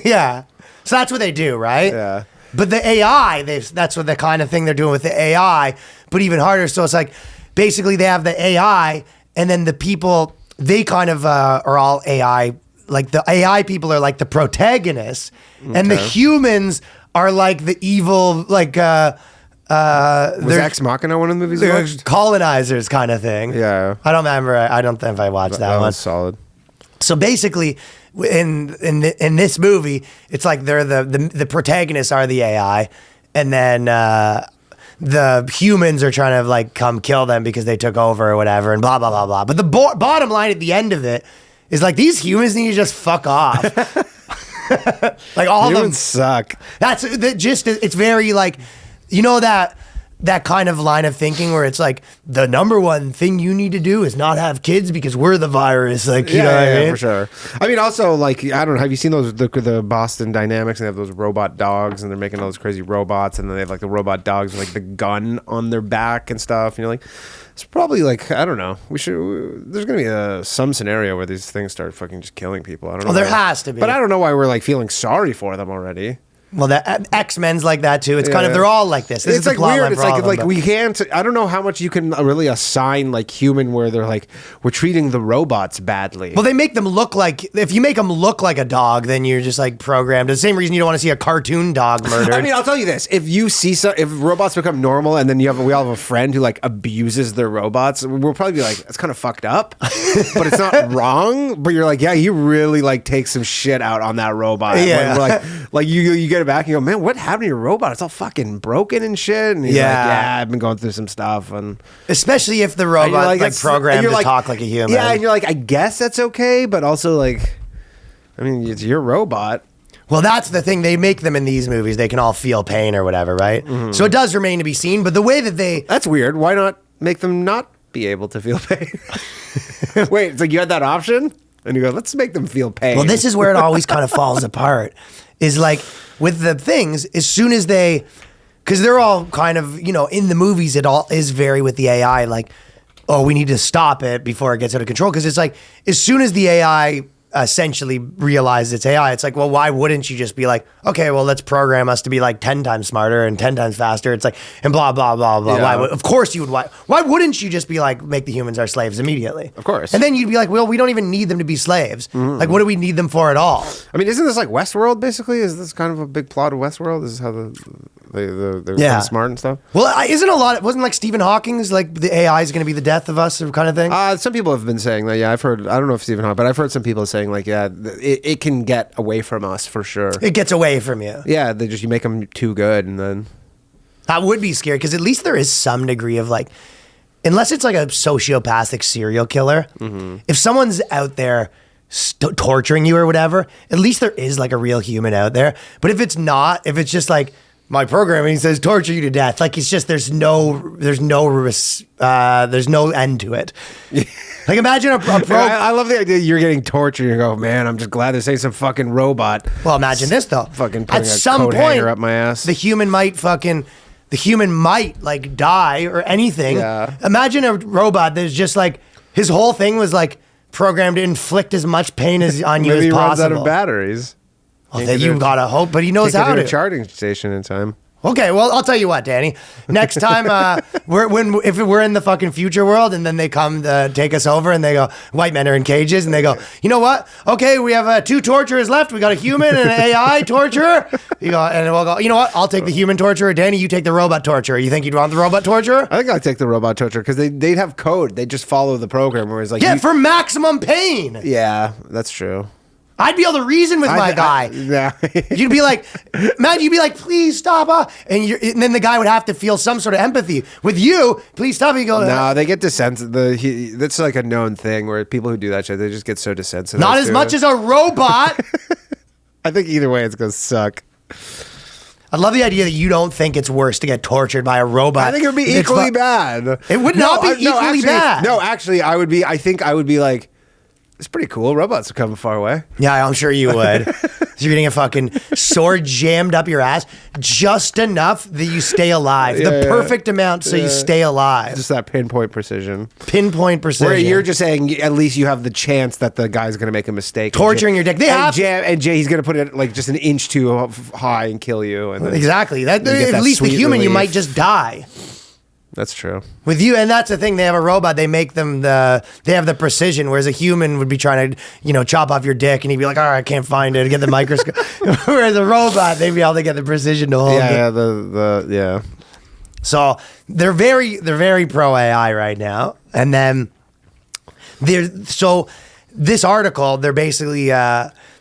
yeah. So that's what they do, right? Yeah. But the AI, that's what the kind of thing they're doing with the AI, but even harder. So it's like basically they have the AI, and then the people, they kind of are all AI. Like the AI people are like the protagonists, and the humans are like the evil, like Was they're Ex Machina one of the movies you they're watched? colonizers kind of thing. Yeah. I don't remember. I don't think I watched that That one. was solid. So basically, in this movie, it's like they're the protagonists are the AI, and then the humans are trying to like come kill them because they took over or whatever, and blah blah blah blah. But the bottom line at the end of it is like these humans need to just fuck off. Like all of them Humans suck. That's the gist. It's very like, you know that kind of line of thinking where it's like the number one thing you need to do is not have kids because we're the virus. Like, you know what I mean? For sure. I mean, also, like, I don't know. Have you seen those the Boston Dynamics? And they have those robot dogs, and they're making all those crazy robots, and then they have like the robot dogs with like the gun on their back and stuff. And you're like, it's probably like, I don't know. There's gonna be some scenario where these things start fucking just killing people. I don't know. Well, there why. has to be. But I don't know why we're like feeling sorry for them already. Well, the X-Men's like that too. It's kind of, they're all like this. This is It's the like plot weird. line It's for all like of them, but- we can't. I don't know how much you can really assign like human where they're like we're treating the robots badly. Well, they make them look like, if you make them look like a dog, then you're just like programmed. The same reason you don't want to see a cartoon dog murdered. I mean, I'll tell you this: if you see if robots become normal, and then we all have a friend who like abuses their robots, we'll probably be like, "It's kind of fucked up," but it's not wrong. But you're like, "Yeah, you really like take some shit out on that robot." Yeah. Like you get it back, and you go, "Man, what happened to your robot? It's all fucking broken and shit." And he's Yeah. like, "Yeah, I've been going through some stuff." And Especially if the and robot you're like "It's-" programmed and you're to like- talk like a human. Yeah, and you're like, I guess that's okay, but also like, I mean, it's your robot. Well, that's the thing. They make them in these movies. They can all feel pain or whatever, right? Mm-hmm. So it does remain to be seen. But the way that That's weird. Why not make them not be able to feel pain? Wait, it's like you had that option? And you go, let's make them feel pain. Well, this is where it always kind of falls apart. Is like with the things, as soon as because they're all kind of, in the movies, it all is very with the AI, like, oh, we need to stop it before it gets out of control. Because it's like, as soon as the AI essentially realizes it's AI, it's like, well, why wouldn't you just be like, okay, well, let's program us to be like 10 times smarter and 10 times faster. It's like, and blah, blah, blah, blah. Yeah. Of course you would. Why wouldn't you just be like, make the humans our slaves immediately? Of course. And then you'd be like, well, we don't even need them to be slaves. Like, what do we need them for at all? I mean, isn't this like Westworld, basically? Is this kind of a big plot of Westworld? This is how they're kind of smart and stuff? Well, wasn't like Stephen Hawking's like the AI is going to be the death of us kind of thing? Some people have been saying that, yeah. I've heard, I don't know if Stephen Hawking, but I've heard some people saying like, yeah, it can get away from us for sure. It gets away from you. Yeah, you make them too good and then... That would be scary because at least there is some degree of like, unless it's like a sociopathic serial killer, if someone's out there torturing you or whatever, at least there is like a real human out there. But if it's not, if it's just like my programming says torture you to death, like it's just there's no end to it. Like imagine a I love the idea you're getting tortured. You go, man, I'm just glad this ain't some fucking robot. Well, imagine this though. Fucking At putting a some coat point, hanger up my ass. the human might fucking the human might like die or anything. Yeah. Imagine a robot that's just like his whole thing was like programmed to inflict as much pain as on you Maybe as he runs out possible. of batteries. Well, then you gotta hope, but he knows Can't how get to to. a charging station in time. Okay, well, I'll tell you what, Danny. Next time, if we're in the fucking future world, and then they come to take us over, and they go, white men are in cages, and they go, you know what? Okay, we have 2 torturers left. We got a human and an AI torturer. You go, and we'll go. You know what? I'll take the human torturer. Danny, you take the robot torturer. You think you'd want the robot torturer? I think I'd take the robot torturer because they'd have code. They just follow the program. Whereas like Yeah, for maximum pain. yeah, that's true. I'd be able to reason with my guy. Yeah. You'd be like, imagine you'd be like, please stop. And then the guy would have to feel some sort of empathy. With you, please stop. You go, No, they get desensitized. That's like a known thing where people who do that shit, they just get so desensitized. not as much as a robot. I think either way, it's gonna suck. I love the idea that you don't think it's worse to get tortured by a robot. I think it would be It's equally fu- bad. It would not be equally bad. No, actually, I would be. I think I would be like, it's pretty cool. Robots are coming far away. Yeah, I'm sure you would. You're getting a fucking sword jammed up your ass just enough that you stay alive. Yeah, the yeah. perfect amount so you stay alive. Just that pinpoint precision. Pinpoint precision. Where you're just saying at least you have the chance that the guy's going to make a mistake. Torturing your dick. They have- Jay, he's going to put it like just an inch too high and kill you. And then Exactly. That, get at that least the sweet human, you relief. might just die. That's true. With you, and that's the thing. They have a robot. They make them they have the precision, whereas a human would be trying to, chop off your dick, and he'd be like, "All right, I can't find it." Get the microscope. Whereas a robot, they'd be able to get the precision to hold it. Yeah. So they're very pro AI right now, and then this article, they're basically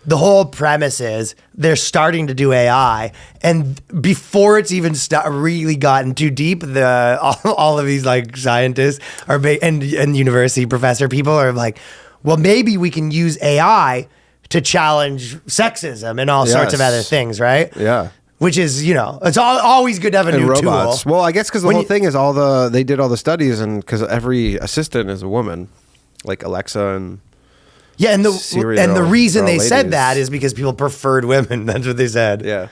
the whole premise is they're starting to do AI, and before it's even really gotten too deep, all of these like scientists and university professor people are like, well, maybe we can use AI to challenge sexism and all sorts of Yes. other things, right? Yeah. Which is, it's always good to have a And new robots. tool. Well, I guess because the When whole you- thing is they did all the studies, and because every assistant is a woman, like Alexa and. Yeah, and Siri the are all- reason they're all they said ladies. that is because people preferred women. That's what they said. Yeah.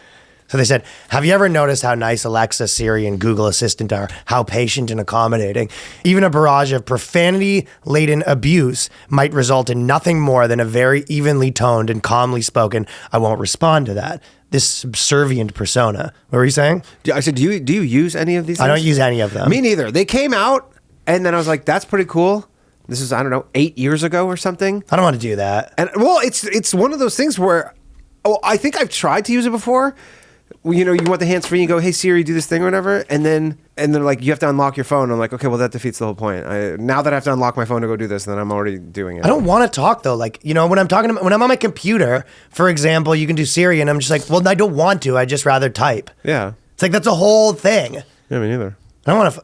So they said, have you ever noticed how nice Alexa, Siri, and Google Assistant are? How patient and accommodating. Even a barrage of profanity-laden abuse might result in nothing more than a very evenly toned and calmly spoken, I won't respond to that. This subservient persona. What were you saying? I said, do you use any of these I things? don't use any of them. Me neither. They came out, and then I was like, that's pretty cool. This is, I don't know, 8 years ago or something. I don't want to do that. And well, it's one of those things where, I think I've tried to use it before. Well, you want the hands free and you go, hey Siri, do this thing or whatever, and then they're like, you have to unlock your phone. I'm like, okay, well that defeats the whole point. Now that I have to unlock my phone to go do this, then I'm already doing it. I don't want to talk though. Like, when I'm when I'm on my computer, for example, you can do Siri, and I'm just like, well, I don't want to. I'd just rather type. Yeah. It's like that's a whole thing. Yeah, me neither. I don't want to.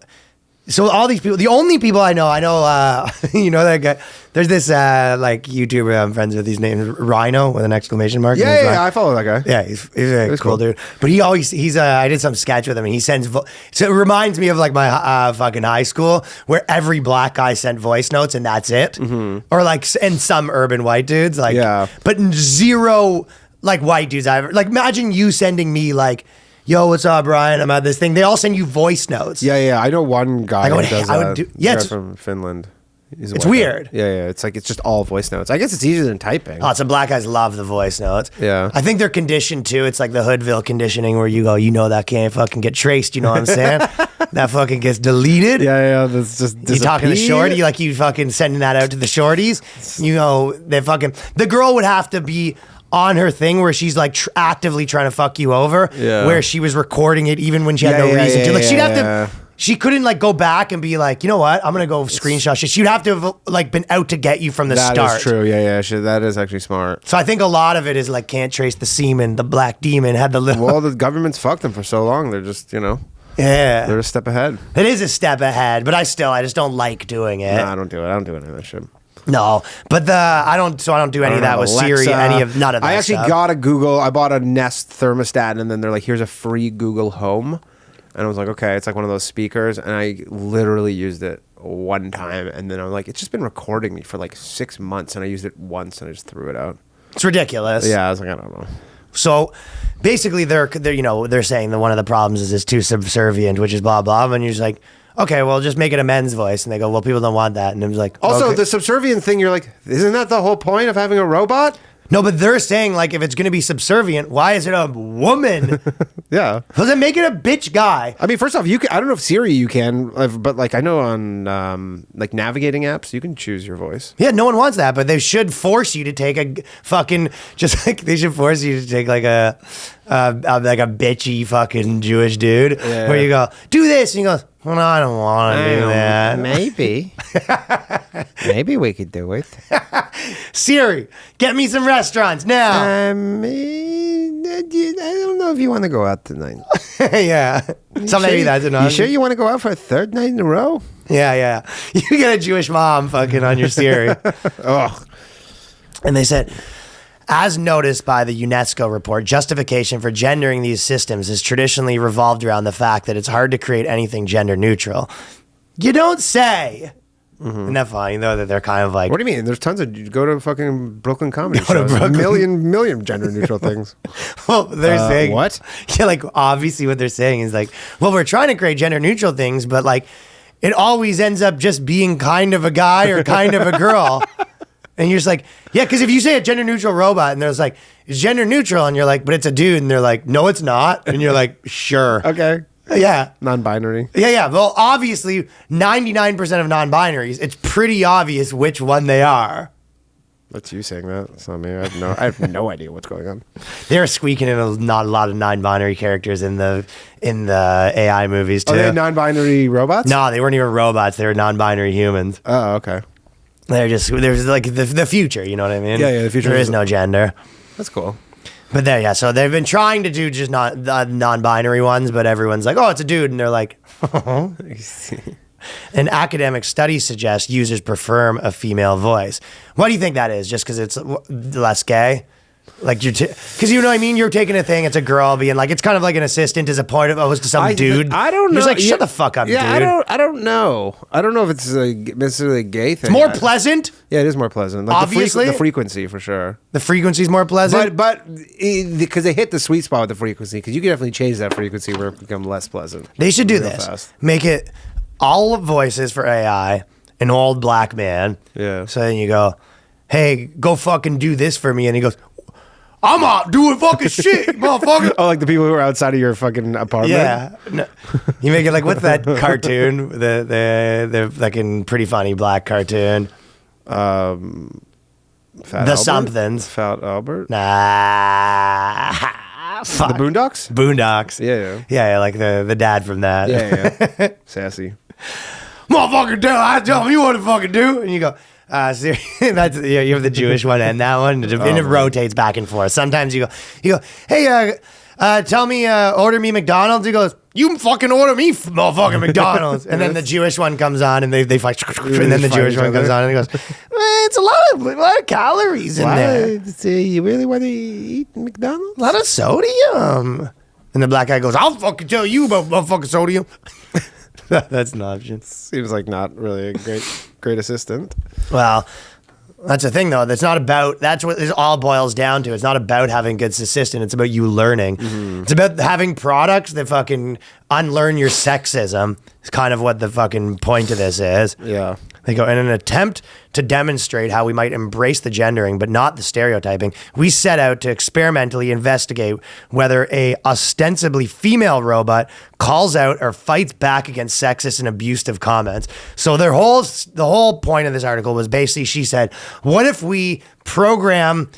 So all these people, the only people I know, that guy. There's this like YouTuber I'm friends with. His name is Rhino with an exclamation mark. Yeah, I follow that guy. Yeah, he's a He's cool cool. dude. But I did some sketch with him, and he sends. So it reminds me of like my fucking high school, where every black guy sent voice notes, and that's it. Or like, and some urban white dudes, like, Yeah. but zero like white dudes I ever like. Imagine you sending me like, yo, what's up, Brian? I'm at this thing. They all send you voice notes. Yeah. I know one guy I would- who does I that. would do- He's yeah, a guy it's- from Finland. He's a It's white guy. weird. Yeah. It's just all voice notes. I guess it's easier than typing. Oh, some black guys love the voice notes. Yeah. I think they're conditioned too. It's like the Hoodville conditioning where you go, that can't fucking get traced. You know what I'm saying? That fucking gets deleted. Yeah. That's just You talking to the disappear. shorty, you fucking sending that out to the shorties. The girl would have to be on her thing where she's like actively trying to fuck you over. Yeah. Where she was recording it even when she had no reason to. Like she'd have to. She couldn't like go back and be like, you know what? I'm gonna go screenshot shit. She'd have to have like been out to get you from the That start. is true. Yeah. That is actually smart. So I think a lot of it is like can't trace the semen. The black demon had the little. Well, the government's fucked them for so long. They're just, yeah, they're a step ahead. it is a step ahead, but I just don't like doing it. Nah, I don't do it. I don't do any of that shit. No, but I don't do any of that with Siri. None of that. I actually stuff. got I bought a Nest thermostat, and then they're like, here's a free Google Home. And I was like, okay, it's like one of those speakers. And I literally used it one time. And then I'm like, it's just been recording me for like 6 months. And I used it once and I just threw it out. It's ridiculous. Yeah, I was like, I don't know. So basically they're saying that one of the problems is it's too subservient, which is blah, blah. And you're just like, okay, well, just make it a men's voice. And they go, well, people don't want that. And it was like, Also, okay. the subservient thing, you're like, isn't that the whole point of having a robot? No, but they're saying, like, if it's going to be subservient, why is it a woman? Yeah. Doesn't make it a bitch guy. I mean, first off, you can, I don't know if Siri you can, but like I know on like navigating apps, you can choose your voice. Yeah, no one wants that, but they should force you to take a fucking, just like they should force you to take like a bitchy fucking Jewish dude where you go, do this. And he goes, well, no, I don't want to do that. Maybe. Maybe we could do it. Siri, get me some restaurants now. I don't know if you want to go out tonight. Yeah. So maybe that's enough. You sure you want to go out for a third night in a row? Yeah. You get a Jewish mom fucking on your Siri. Oh. And they said, as noticed by the UNESCO report, justification for gendering these systems has traditionally revolved around the fact that it's hard to create anything gender neutral. You don't say. Mm-hmm. Isn't that funny, though, that they're kind of like... What do you mean? There's tons of... Go to fucking Brooklyn comedy Go to shows. Brooklyn. Million gender neutral things. Well, they're saying... What? Yeah, like, obviously what they're saying is like, well, we're trying to create gender neutral things, but like, it always ends up just being kind of a guy or kind of a girl. And you're just like, yeah, because if you say a gender neutral robot and there's like, it's gender neutral, and you're like, but it's a dude, and they're like, no, it's not. And you're like, sure. Okay. Yeah. Non-binary. Yeah. Well, obviously, 99% of non-binaries, it's pretty obvious which one they are. That's you saying that. It's not me. I have no idea what's going on. They're squeaking in not a lot of non-binary characters in the AI movies too. Are they non-binary robots? No, they weren't even robots. They were non-binary humans. Oh, okay. There's like the future. You know what I mean? Yeah, the future. There is no gender. That's cool. But so they've been trying to do just not non-binary ones, but everyone's like, oh, it's a dude, and they're like, An academic study suggests users prefer a female voice. Why do you think that is? Just because it's less gay? Like because you know what I mean? You're taking a thing, it's a girl being like, it's kind of like an assistant as a point of, to some dude. I don't know. You're just like, shut the fuck up, dude. I don't know. I don't know if it's necessarily a gay thing. It's more pleasant? Yeah, it is more pleasant. Like obviously. The frequency, for sure. The frequency's more pleasant? But because they hit the sweet spot with the frequency, because you can definitely change that frequency where it becomes less pleasant. They should do this. Fast. Make it all voices for AI, an old black man. Yeah. So then you go, hey, go fucking do this for me. And he goes, I'm out doing fucking shit, motherfucker. Oh, like the people who are outside of your fucking apartment? Yeah. No. You make it like, what's that cartoon? The fucking pretty funny black cartoon. Fat The Albert? Somethings. Fat Albert? Nah. Fuck. The Boondocks? Boondocks. Yeah, like the dad from that. Yeah. Sassy. Motherfucker, tell me what to fucking do. And you go, that's you have the Jewish one and that one, and it rotates back and forth. Sometimes you go, hey, tell me, order me McDonald's. He goes, you fucking order me motherfucking McDonald's. And then the Jewish one comes on, and they fight, and then the Jewish one comes on, and he goes, it's a lot of calories in there. You really want to eat McDonald's? A lot of sodium. And the black guy goes, I'll fucking tell you about motherfucking sodium. That's an option. Seems like not really a great assistant. Well, that's the thing, though. That's what it all boils down to. It's not about having a good assistant. It's about you learning. Mm-hmm. It's about having products that fucking unlearn your sexism. It's kind of what the fucking point of this is. Yeah. They go, in an attempt to demonstrate how we might embrace the gendering, but not the stereotyping, we set out to experimentally investigate whether a ostensibly female robot calls out or fights back against sexist and abusive comments. So the whole point of this article was basically, she said, what if we program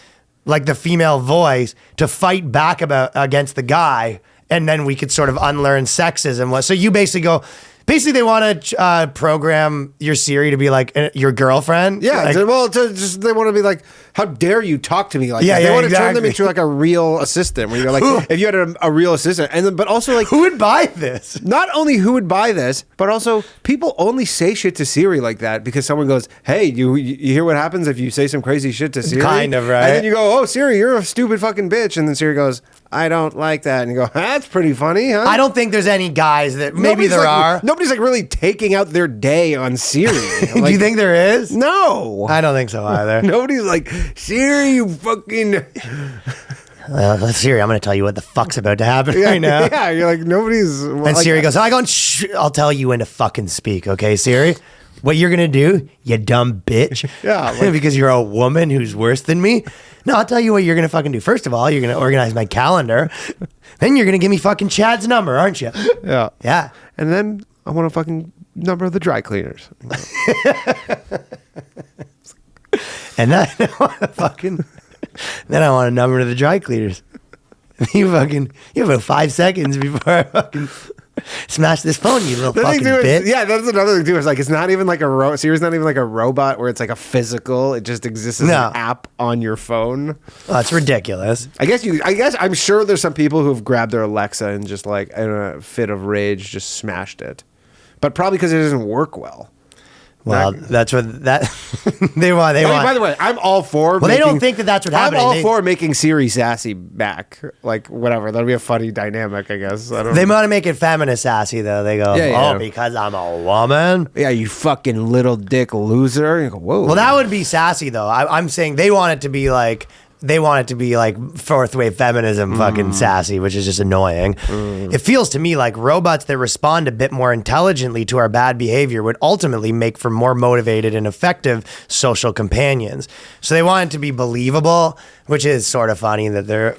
like the female voice to fight back against the guy, and then we could sort of unlearn sexism? So you basically go, they want to program your Siri to be like your girlfriend. Yeah. Like, they want to be like, how dare you talk to me like that? They want to turn them into like a real assistant. Where you go like, if you had a real assistant, but also like, who would buy this? Not only who would buy this, but also people only say shit to Siri like that because someone goes, hey, you hear what happens if you say some crazy shit to Siri? Kind of, right? And then you go, oh, Siri, you're a stupid fucking bitch. And then Siri goes, I don't like that. And you go, that's pretty funny, huh? I don't think there's any guys that maybe there are. Nobody's like really taking out their day on Siri. Do you think there is? No. I don't think so either. Nobody's like, Siri, you fucking... Siri, I'm going to tell you what the fuck's about to happen right now. Yeah, you're like, nobody's... And Siri goes, shh, I'll tell you when to fucking speak, okay, Siri? What you're going to do, you dumb bitch? Yeah. Because you're a woman who's worse than me? No, I'll tell you what you're going to fucking do. First of all, you're going to organize my calendar. Then you're going to give me fucking Chad's number, aren't you? Yeah. Yeah. And then I want a fucking number of the dry cleaners. And then I want a number of the dry cleaners. You have about 5 seconds before I fucking smash this phone, you little fucking bitch. Yeah, that's another thing too. It's like, it's not even like Siri's not even like a robot where it's like a physical. It just exists as an app on your phone. Oh, that's ridiculous. I guess I'm sure there's some people who've grabbed their Alexa and just like in a fit of rage just smashed it, but probably because it doesn't work well. Well, that's what they want. By the way, I'm all for. Well, they don't think that that's what happened. I'm all for making Siri sassy back. Like whatever, that'll be a funny dynamic, I guess. I don't. They want to make it feminist sassy though. They go, because I'm a woman. Yeah, you fucking little dick loser. You go, whoa. Well, that would be sassy though. I'm saying they want it to be like. They want it to be like fourth wave feminism fucking sassy, which is just annoying. It feels to me like robots that respond a bit more intelligently to our bad behavior would ultimately make for more motivated and effective social companions. So they want it to be believable, which is sort of funny that they're...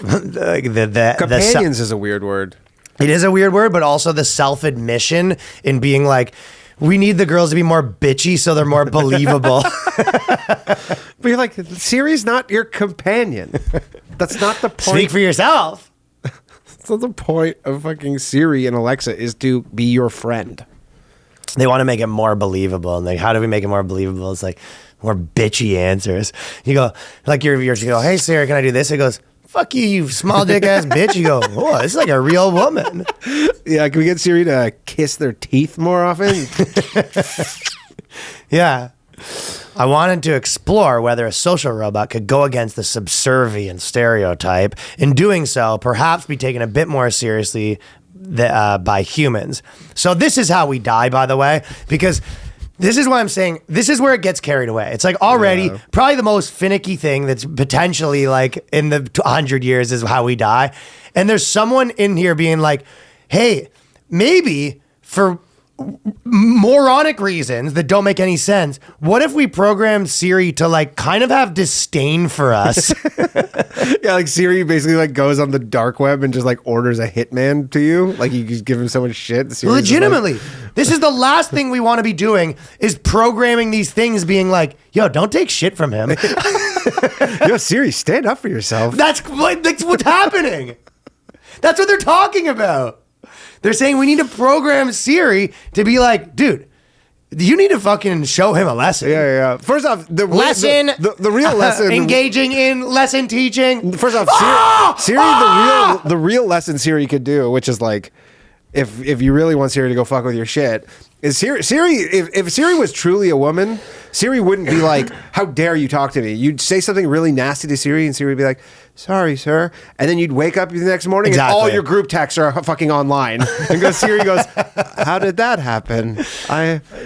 Companions is a weird word. It is a weird word, but also the self-admission in being like, we need the girls to be more bitchy so they're more believable. But you're like, Siri's not your companion. That's not the point. Speak for yourself. That's not the point of fucking Siri and Alexa, is to be your friend. They want to make it more believable. And like, how do we make it more believable? It's like more bitchy answers. You go, like you go, hey Siri, can I do this? It goes, fuck you, you small dick ass bitch. You go, oh, this is like a real woman. Yeah, can we get Siri to kiss their teeth more often? Yeah. I wanted to explore whether a social robot could go against the subservient stereotype. In doing so, perhaps be taken a bit more seriously by humans. So this is how we die, by the way, because this is why I'm saying this is where it gets carried away. It's like already probably the most finicky thing that's potentially like in the 100 years is how we die. And there's someone in here being like, hey, maybe for moronic reasons that don't make any sense, what if we programmed Siri to like kind of have disdain for us? Yeah, like Siri basically like goes on the dark web and just like orders a hitman to you. Like you just give him so much shit. Siri's legitimately, this is the last thing we want to be doing, is programming these things being like, yo, don't take shit from him. Yo, Siri, stand up for yourself. That's what's happening. That's what they're talking about. They're saying we need to program Siri to be like, dude, you need to fucking show him a lesson. Yeah. First off, the real lesson, engaging in lesson teaching. First off, Siri, the real lesson Siri could do, which is like, if you really want Siri to go fuck with your shit, is Siri. If Siri was truly a woman, Siri wouldn't be like, how dare you talk to me? You'd say something really nasty to Siri, and Siri would be like, sorry, sir. And then you'd wake up the next morning and all your group texts are fucking online. And Siri goes, how did that happen?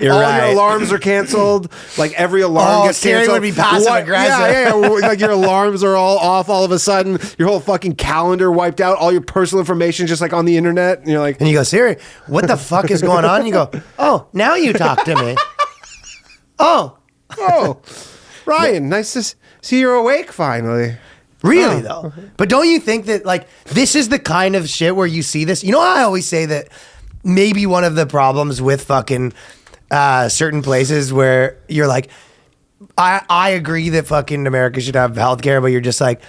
Your alarms are canceled. Like every alarm gets canceled. Siri would be passive aggressive. Yeah. Like your alarms are all off all of a sudden. Your whole fucking calendar wiped out. All your personal information just like on the internet. And you're like, and you go, Siri, what the fuck is going on? And you go, oh, now you talk to me. Oh, Ryan, nice to see you're awake finally. Really though? But don't you think that like this is the kind of shit where you see this? You know how I always say that maybe one of the problems with fucking certain places where you're like, I agree that fucking America should have healthcare, but you're just like,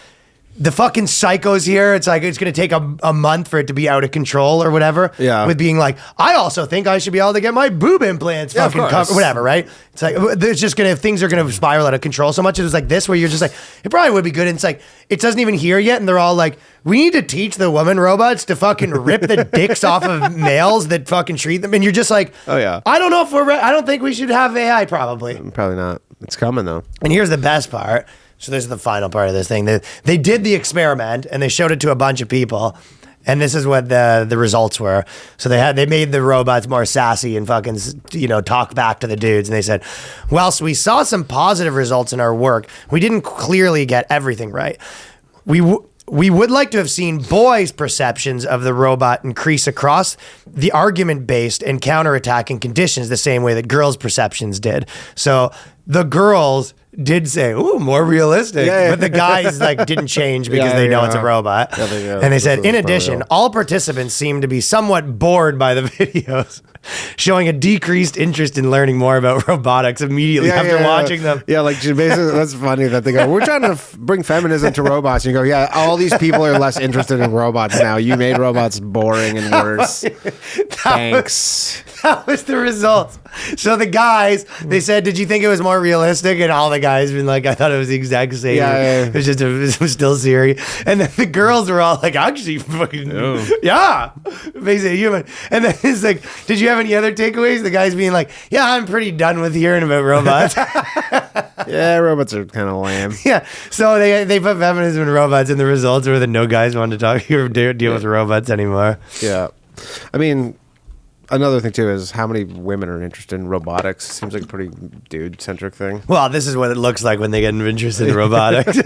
the fucking psychos here, it's like it's going to take a month for it to be out of control or whatever. Yeah. With being like, I also think I should be able to get my boob implants fucking covered, whatever, right? It's like, there's just going to, things are going to spiral out of control so much. It was like this where you're just like, it probably would be good. And it's like, it doesn't even hear yet. And they're all like, we need to teach the woman robots to fucking rip the dicks off of males that fucking treat them. And you're just like, oh yeah. I don't know if I don't think we should have AI probably. Probably not. It's coming though. And here's the best part. So this is the final part of this thing. They did the experiment and they showed it to a bunch of people, and this is what the results were. So they made the robots more sassy and fucking talk back to the dudes, and they said, whilst we saw some positive results in our work, we didn't clearly get everything right. we would like to have seen boys' perceptions of the robot increase across the argument-based and counterattacking conditions the same way that girls' perceptions did. So the girls did say, "Ooh, more realistic," but the guys like didn't change because they know it's a robot. And they said, in addition, all participants seem to be somewhat bored by the videos, showing a decreased interest in learning more about robotics immediately after watching them. Yeah, like basically, that's funny that they go, "We're trying to bring feminism to robots." And you go, "Yeah, all these people are less interested in robots now. You made robots boring and worse." Thanks. That was the result. So the guys, they said, "Did you think it was more realistic?" And all the guys been like, "I thought it was the exact same. It was just it was still Siri." And then the girls were all like, "Actually, fucking yeah, basically human." And then it's like, "Did you have any other takeaways?" The guys being like, "Yeah, I'm pretty done with hearing about robots." Yeah, robots are kind of lame. Yeah. So they put feminism and robots, and the results were that no guys wanted to talk or deal with robots anymore. Yeah, I mean. Another thing too is how many women are interested in robotics. Seems like a pretty dude-centric thing. Well, this is what it looks like when they get interested in robotics.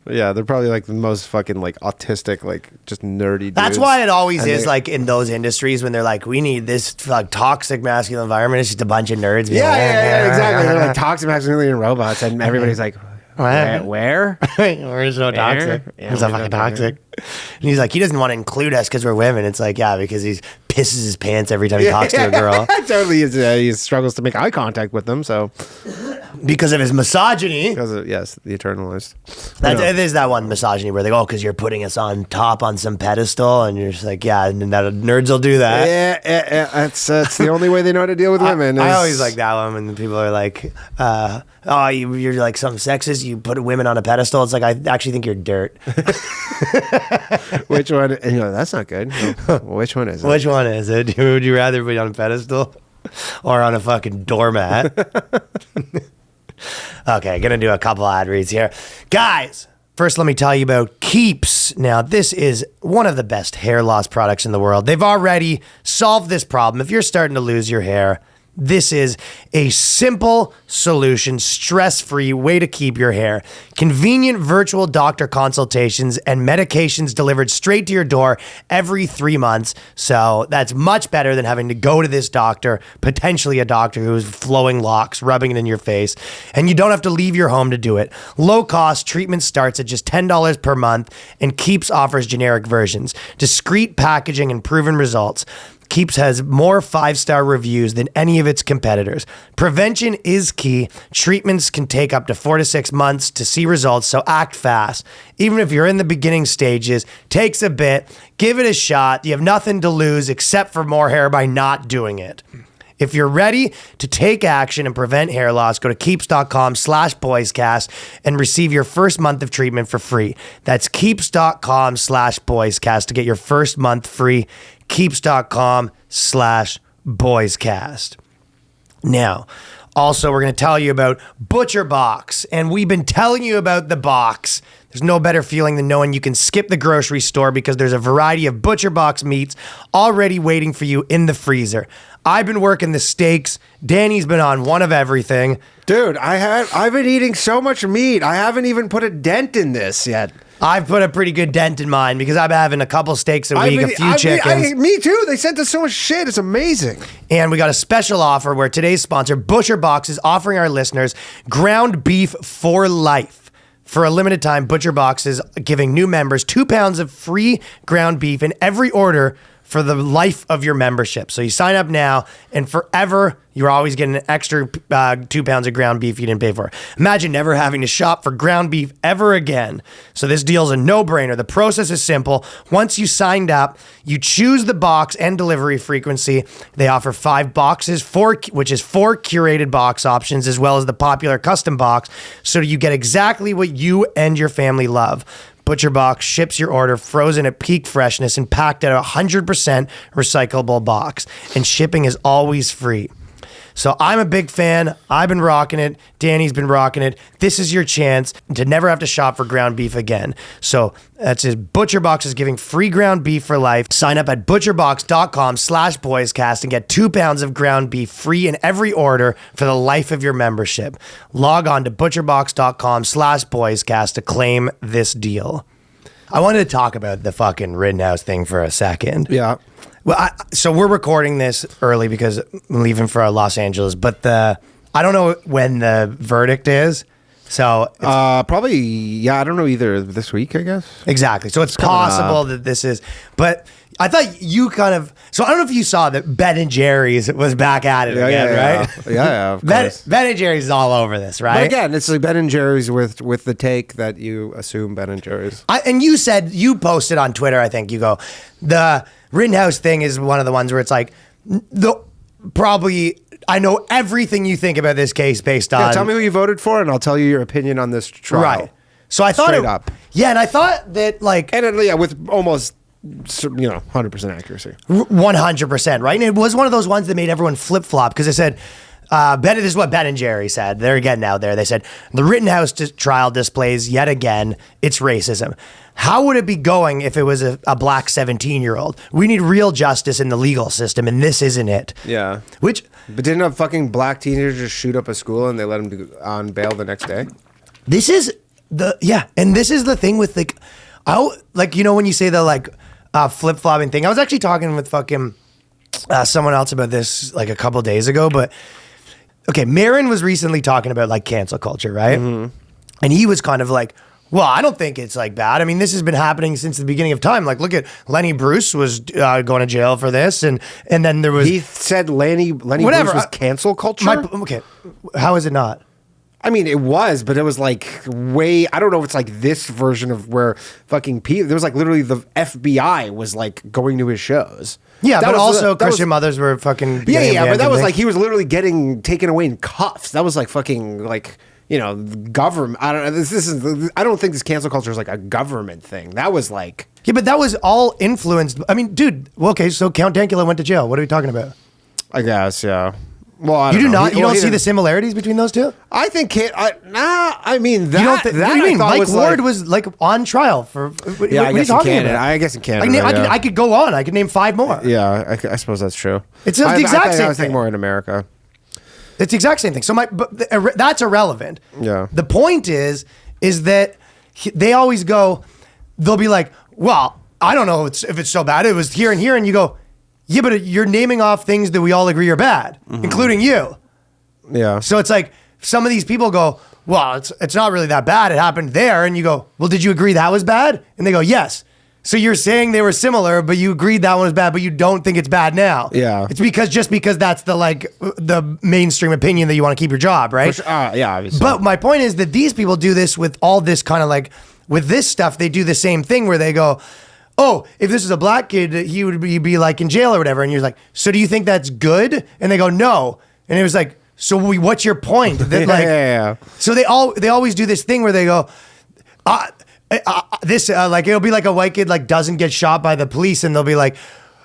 Yeah, they're probably like the most fucking like autistic, like just nerdy dudes. That's why it always is like in those industries when they're like, we need this like toxic masculine environment. It's just a bunch of nerds. Yeah, exactly. They're like toxic masculinity and robots, and everybody's like, where? We're so toxic. Yeah, we're so fucking toxic. And he's like, he doesn't want to include us because we're women. It's like, yeah, because he pisses his pants every time he talks to a girl. Totally. He struggles to make eye contact with them, so. Because of his misogyny. Because of, yes, the eternalist. There's that one misogyny where they go, because you're putting us on top on some pedestal, and you're just like, yeah, and nerds will do that. Yeah, that's the only way they know how to deal with women. I always like that one when people are like, oh, you're like some sexist, you put women on a pedestal. It's like, I actually think you're dirt. Which one? And you're like, that's not good. Well, which one is it? Which one is it? Would you rather be on a pedestal or on a fucking doormat? Okay, gonna do a couple ad reads here. Guys, first let me tell you about Keeps. Now, this is one of the best hair loss products in the world. They've already solved this problem. If you're starting to lose your hair, this is a simple solution, stress-free way to keep your hair. Convenient virtual doctor consultations and medications delivered straight to your door every 3 months. So that's much better than having to go to this doctor, potentially a doctor who's flowing locks, rubbing it in your face. And you don't have to leave your home to do it. Low-cost treatment starts at just $10 per month, and Keeps offers generic versions. Discreet packaging and proven results. Keeps has more 5-star reviews than any of its competitors. Prevention is key. Treatments can take up to 4 to 6 months to see results, so act fast. Even if you're in the beginning stages, takes a bit, give it a shot. You have nothing to lose except for more hair by not doing it. If you're ready to take action and prevent hair loss, go to keeps.com/boyscast and receive your first month of treatment for free. That's keeps.com/boyscast to get your first month free. Keeps.com/boyscast. Now, also, we're going to tell you about Butcher Box, and we've been telling you about the box. There's no better feeling than knowing you can skip the grocery store because there's a variety of Butcher Box meats already waiting for you in the freezer. I've been working the steaks. Danny's been on one of everything. Dude, I've been eating so much meat. I haven't even put a dent in this yet. I've put a pretty good dent in mine because I'm having a couple steaks a week, a few chickens. Me too. They sent us so much shit. It's amazing. And we got a special offer where today's sponsor, Butcher Box, is offering our listeners ground beef for life. For a limited time, Butcher Box is giving new members 2 pounds of free ground beef in every order for the life of your membership. So you sign up now, and forever, you're always getting an extra 2 pounds of ground beef you didn't pay for. Imagine never having to shop for ground beef ever again. So this deal's a no-brainer. The process is simple. Once you signed up, you choose the box and delivery frequency. They offer 5 boxes, which is 4 curated box options, as well as the popular custom box, so you get exactly what you and your family love. Butcher Box ships your order frozen at peak freshness and packed at a 100% recyclable box. And shipping is always free. So I'm a big fan. I've been rocking it. Danny's been rocking it. This is your chance to never have to shop for ground beef again. So that's it. ButcherBox is giving free ground beef for life. Sign up at butcherbox.com/boyscast and get 2 pounds of ground beef free in every order for the life of your membership. Log on to butcherbox.com/boyscast to claim this deal. I wanted to talk about the fucking Rittenhouse thing for a second. Yeah. Well, so we're recording this early because I'm leaving for Los Angeles, but I don't know when the verdict is. So probably, yeah, I don't know either. This week, I guess. Exactly. So it's possible that this is, but I thought you kind of, so I don't know if you saw that Ben & Jerry's was back at it again, right? Yeah, of Ben course. & Jerry's is all over this, right? But again, it's like Ben & Jerry's with the take that you assume Ben & Jerry's. And you said, you posted on Twitter, I think, you go, the Rittenhouse thing is one of the ones where it's like, I know everything you think about this case based on. Yeah, tell me who you voted for, and I'll tell you your opinion on this trial. Right. So I thought Straight up. Yeah, and I thought that Yeah, with almost 100% accuracy. 100%, right? And it was one of those ones that made everyone flip flop because it said, this is what Ben & Jerry said. They're getting out there. They said, the Rittenhouse trial displays yet again its racism. How would it be going if it was a black 17-year-old? We need real justice in the legal system, and this isn't it. Yeah. But didn't a fucking black teenager just shoot up a school and they let him go on bail the next day? This is and this is the thing with when you say the flip-flopping thing. I was actually talking with fucking someone else about this like a couple days ago, but okay, Marin was recently talking about cancel culture, right? Mm-hmm. And he was kind of like, well, I don't think it's bad. I mean, this has been happening since the beginning of time. Look at Lenny Bruce was going to jail for this, and then there was... He said Lenny Bruce was cancel culture? Okay, how is it not? I mean, it was, but it was way... I don't know if it's this version of where fucking people... There was literally the FBI was going to his shows. Yeah, but also Christian mothers were fucking... Yeah, but that was he was literally getting taken away in cuffs. That was fucking government. I don't know. I don't think this cancel culture is a government thing. That was Yeah, but that was all influenced. I mean, dude. Well, okay, so Count Dankula went to jail. What are we talking about? I guess, yeah. Well, I you don't do know. not. You don't see the similarities between those two. I think. I mean that. You don't what do you mean? Mike Ward was on trial for. Yeah, I guess in Canada. I guess in Canada. I could go on. I could name 5 more. Yeah, I suppose that's true. It's the exact same thing. I was thinking more in America. It's the exact same thing. So that's irrelevant. Yeah. The point is that they always go. They'll be like, well, I don't know if it's so bad. It was here and here, and you go. Yeah, but you're naming off things that we all agree are bad, including you. Yeah. So it's some of these people go, well, it's not really that bad. It happened there. And you go, well, did you agree that was bad? And they go, yes. So you're saying they were similar, but you agreed that one was bad, but you don't think it's bad now. Yeah. It's because that's the mainstream opinion that you want to keep your job, right? Yeah, obviously. But my point is that these people do this with all this kind of with this stuff, they do the same thing where they go, oh, if this is a black kid, he would be in jail or whatever. And you're like, so do you think that's good? And they go, no. And it was so what's your point? That, yeah. So they always do this thing where they go, it'll be a white kid doesn't get shot by the police, and they'll be like,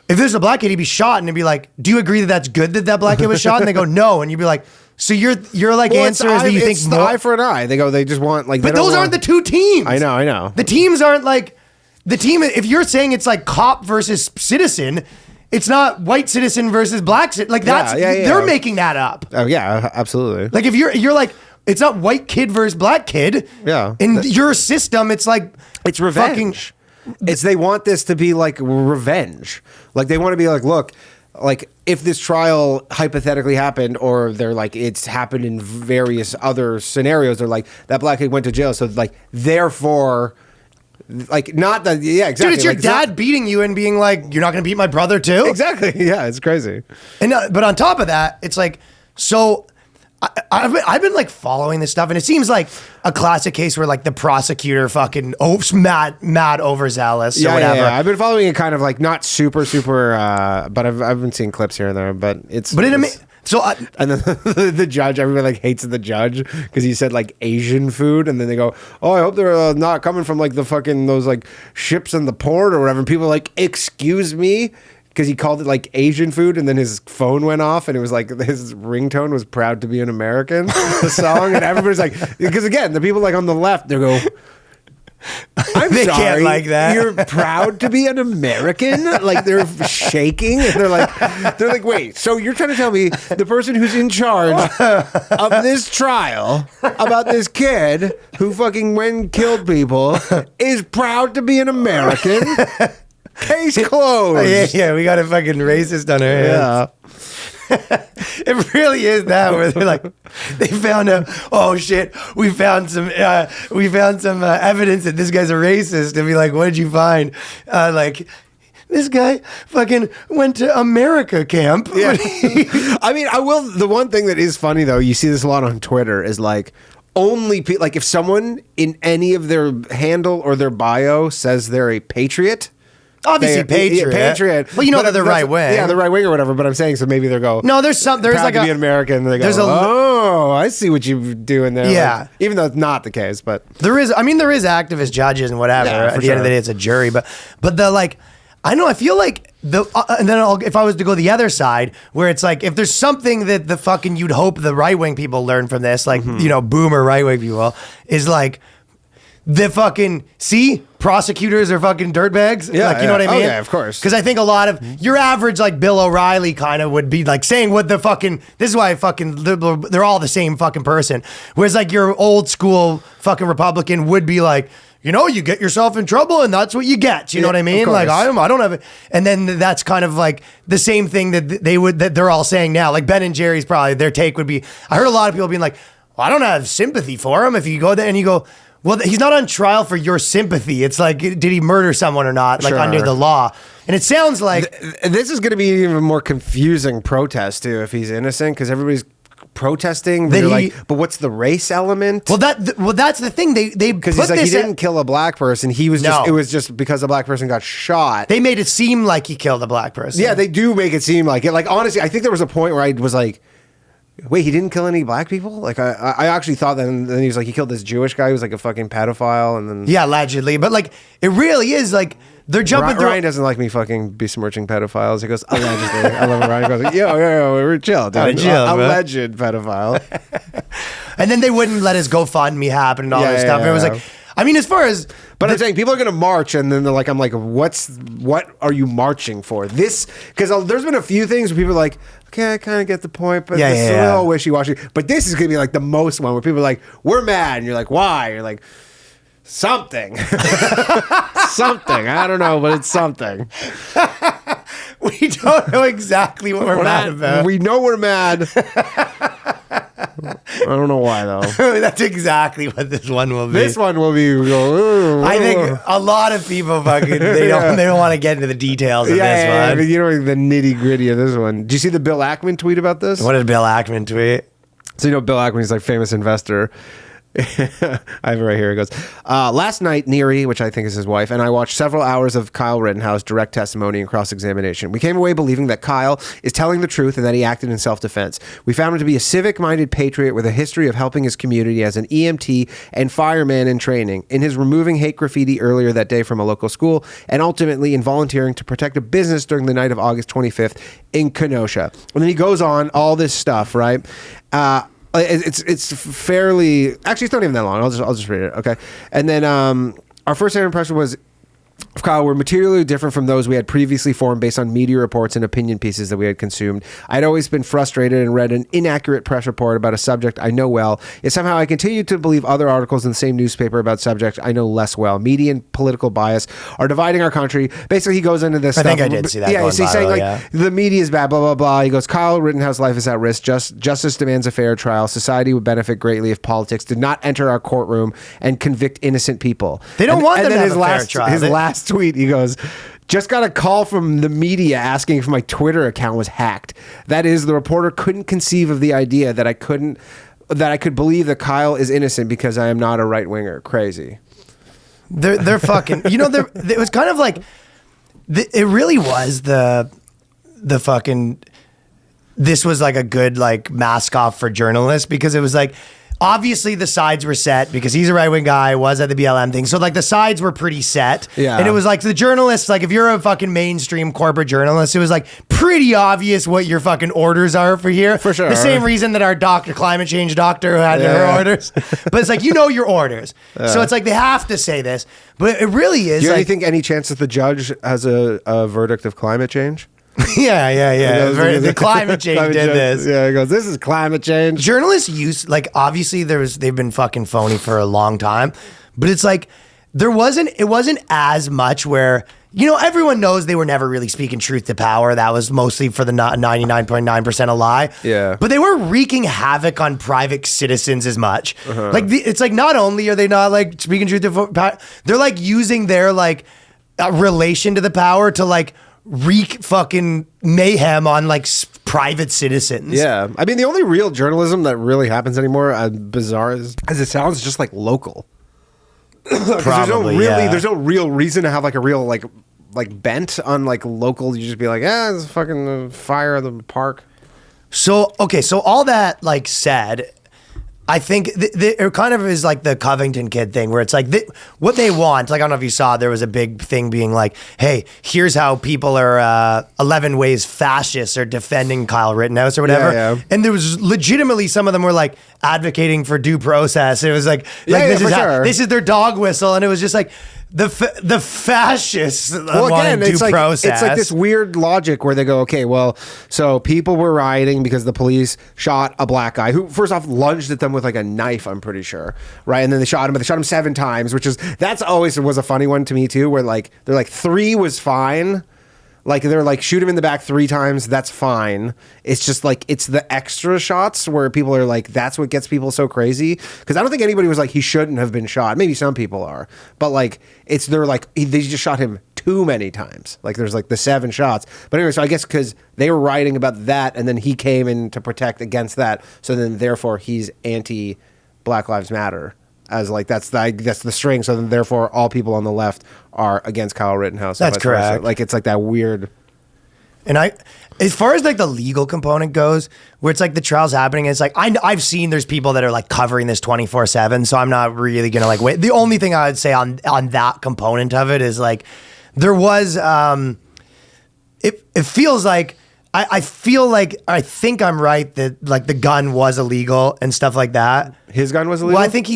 if there's a black kid, he'd be shot, and it'd be like, do you agree that that's good that black kid was shot? And they go, no, and you'd be like, so your answer is that you think it's the eye for an eye. They go, they just want but those aren't the two teams. I know. The teams aren't the team. If you're saying it's cop versus citizen, it's not white citizen versus black citizen. They're making that up. Oh yeah, absolutely. If you're it's not white kid versus black kid. Yeah. In your system, it's it's revenge. They want this to be revenge. They want to be look, if this trial hypothetically happened, or they're it's happened in various other scenarios, they're that black kid went to jail, so therefore. Not that, yeah, exactly. Dude, it's your dad beating you and being you're not going to beat my brother too? Exactly. Yeah, it's crazy. And but on top of that, it's so I've been following this stuff, and it seems like a classic case where the prosecutor fucking mad overzealous or whatever. Yeah. I've been following it kind of not super, but I've been seeing clips here and there, but it's. But and then the judge, everybody hates the judge because he said Asian food, and then they go, oh, I hope they're not coming from the fucking those ships in the port or whatever. And people are excuse me, because he called it like Asian food, and then his phone went off, and it was like his ringtone was "Proud to be an American," the song, and everybody's like, because again, the people like on the left, they go, I'm They sorry, can't like that. You're proud to be an American? Like they're shaking, and they're like, wait, so you're trying to tell me the person who's in charge of this trial about this kid who fucking went and killed people is proud to be an American? Case closed. Yeah, we got a fucking racist on our hands. It really is that where they're like, they found out, oh shit, we found some evidence that this guy's a racist, and be like, what did you find? Like, this guy fucking went to America camp. Yeah. I mean, I will. The one thing that is funny though, you see this a lot on Twitter, is like, only like if someone in any of their handle or their bio says they're a patriot. Obviously, patriot. Well, you know that they're right wing. Yeah, they're right wing or whatever. But I'm saying, so maybe they'll go. No, there's like to be an American. And they go, oh, I see what you're doing there. Yeah, like, even though it's not the case, but there is. I mean, there is activist judges and whatever. Yeah, At the end of the day, it's a jury. But the like, I know. I feel like and then if I was to go the other side, where it's like, if there's something that the fucking you'd hope the right wing people learn from this, like boomer right wing people, is like. The fucking, prosecutors are fucking dirtbags. Yeah, like, you know what I mean? Oh, yeah, of course. Because I think a lot of your average, like, Bill O'Reilly kind of would be like saying what the fucking, this is why they're all the same fucking person. Whereas, like, your old school fucking Republican would be like, you get yourself in trouble and that's what you get. You know what I mean? Like, I don't have it. And then that's kind of like the same thing that they're all saying now. Like, Ben and Jerry's probably, their take would be, I heard a lot of people being like, well, I don't have sympathy for him. If you go there and you go, well, he's not on trial for your sympathy. It's like, did he murder someone or not? Like, under the law. And it sounds like this is going to be an even more confusing protest too if he's innocent, because everybody's protesting. They're like, but what's the race element? Well, that's the thing. They because he's like, he didn't kill a black person. He was just, it was just because a black person got shot. They made it seem like he killed a black person. Yeah, they do make it seem like it. Like, honestly, I think there was a point where I was like, wait, he didn't kill any black people? Like, I actually thought that, and then he was like, he killed this Jewish guy who was like a fucking pedophile, and then... Yeah, allegedly. But, like, it really is, like, they're jumping through... Ryan doesn't like me fucking besmirching pedophiles. He goes, allegedly. I love it. Ryan goes, yo, we're chill, dude. Alleged pedophile. And then they wouldn't let his GoFundMe happen and all this stuff. And it was like... I mean, as far as... But I'm saying people are going to march, and then they're like, I'm like, what are you marching for? This... Because there's been a few things where people are like, okay, I kind of get the point, but it's a little wishy-washy. But this is going to be like the most one where people are like, we're mad. And you're like, why? You're like, something. Something. I don't know, but it's something. We don't know exactly what we're mad about. We know we're mad. I don't know why though. That's exactly what this one will be. This one will be. I think a lot of people fucking they don't want to get into the details of this one. I mean, you know the nitty gritty of this one. Did you see the Bill Ackman tweet about this? What did Bill Ackman tweet? So Bill Ackman is like famous investor. I have it right here. It goes, last night, Neary, which I think is his wife, and I watched several hours of Kyle Rittenhouse direct testimony and cross-examination. We came away believing that Kyle is telling the truth and that he acted in self-defense. We found him to be a civic-minded patriot with a history of helping his community as an EMT and fireman in training, in his removing hate graffiti earlier that day from a local school, and ultimately in volunteering to protect a business during the night of August 25th in Kenosha. And then he goes on all this stuff, right? It's fairly, actually it's not even that long. I'll just read it. Okay. And then our first impression was of Kyle were materially different from those we had previously formed based on media reports and opinion pieces that we had consumed. I'd always been frustrated and read an inaccurate press report about a subject I know well. Yet somehow I continued to believe other articles in the same newspaper about subjects I know less well. Media and political bias are dividing our country. Basically, he goes into this stuff. I think I did see that. Yeah, he's saying like the media is bad, blah, blah, blah. He goes, Kyle Rittenhouse's life is at risk. Justice demands a fair trial. Society would benefit greatly if politics did not enter our courtroom and convict innocent people. They don't want them to have a fair trial. His last tweet, he goes, just got a call from the media asking if my Twitter account was hacked. That is, the reporter couldn't conceive of the idea that I could believe that Kyle is innocent because I am not a right winger. Crazy. They're fucking. It was kind of like, it really was the fucking. This was like a good like mask off for journalists, because it was like, obviously the sides were set because he's a right-wing guy, was at the BLM thing. So like the sides were pretty set. Yeah. And it was like the journalists, like if you're a fucking mainstream corporate journalist, it was like pretty obvious what your fucking orders are for here. For sure. The same reason that our climate change doctor who had her orders. But it's like, you know your orders. So it's like they have to say this. But it really is. Do you like, think any chance that the judge has a verdict of climate change? yeah. The climate change did this. Yeah, he goes, this is climate change. Journalists use, like, obviously they've been fucking phony for a long time, but it's like it wasn't as much where, you know, everyone knows they were never really speaking truth to power. That was mostly for the 99.9% a lie. Yeah. But they were wreaking havoc on private citizens as much. Like it's like not only are they not like speaking truth to power, they're like using their like relation to the power to like wreak fucking mayhem on like private citizens. Yeah. I mean, the only real journalism that really happens anymore, bizarre as it sounds, is just like local. Probably, there's no real reason to have like a real like bent on like local. You just be like, there's a fucking fire at the park. So, okay, so all that like said, I think it kind of is like the Covington kid thing where it's like what they want. Like, I don't know if you saw, there was a big thing being like, hey, here's how people are 11 ways fascists are defending Kyle Rittenhouse or whatever. Yeah. And there was legitimately some of them were like advocating for due process. It was like this is their dog whistle. And it was just like, the fascists wanted due process. It's like this weird logic where they go, okay, well, so people were rioting because the police shot a black guy who first off lunged at them with like a knife, I'm pretty sure, right? And then they shot him, but they shot him 7 times, that's always was a funny one to me too, where like they're like 3 was fine. Like they're like, shoot him in the back 3 times, that's fine. It's just like, it's the extra shots where people are like, that's what gets people so crazy. Because I don't think anybody was like, he shouldn't have been shot. Maybe some people are, but like they're like, they just shot him too many times. Like there's like the 7 shots. But anyway, so I guess because they were writing about that, and then he came in to protect against that. So then therefore he's anti Black Lives Matter. As like that's the string, so then therefore all people on the left are against Kyle Rittenhouse. That's correct. Like it's like that weird. And as far as like the legal component goes, where it's like the trial's happening, it's like I've seen there's people that are like covering this 24/7, so I'm not really gonna like wait. The only thing I would say on that component of it is like there was it feels like. I feel like I think I'm right that like the gun was illegal and stuff like that. His gun was illegal? Well, I think he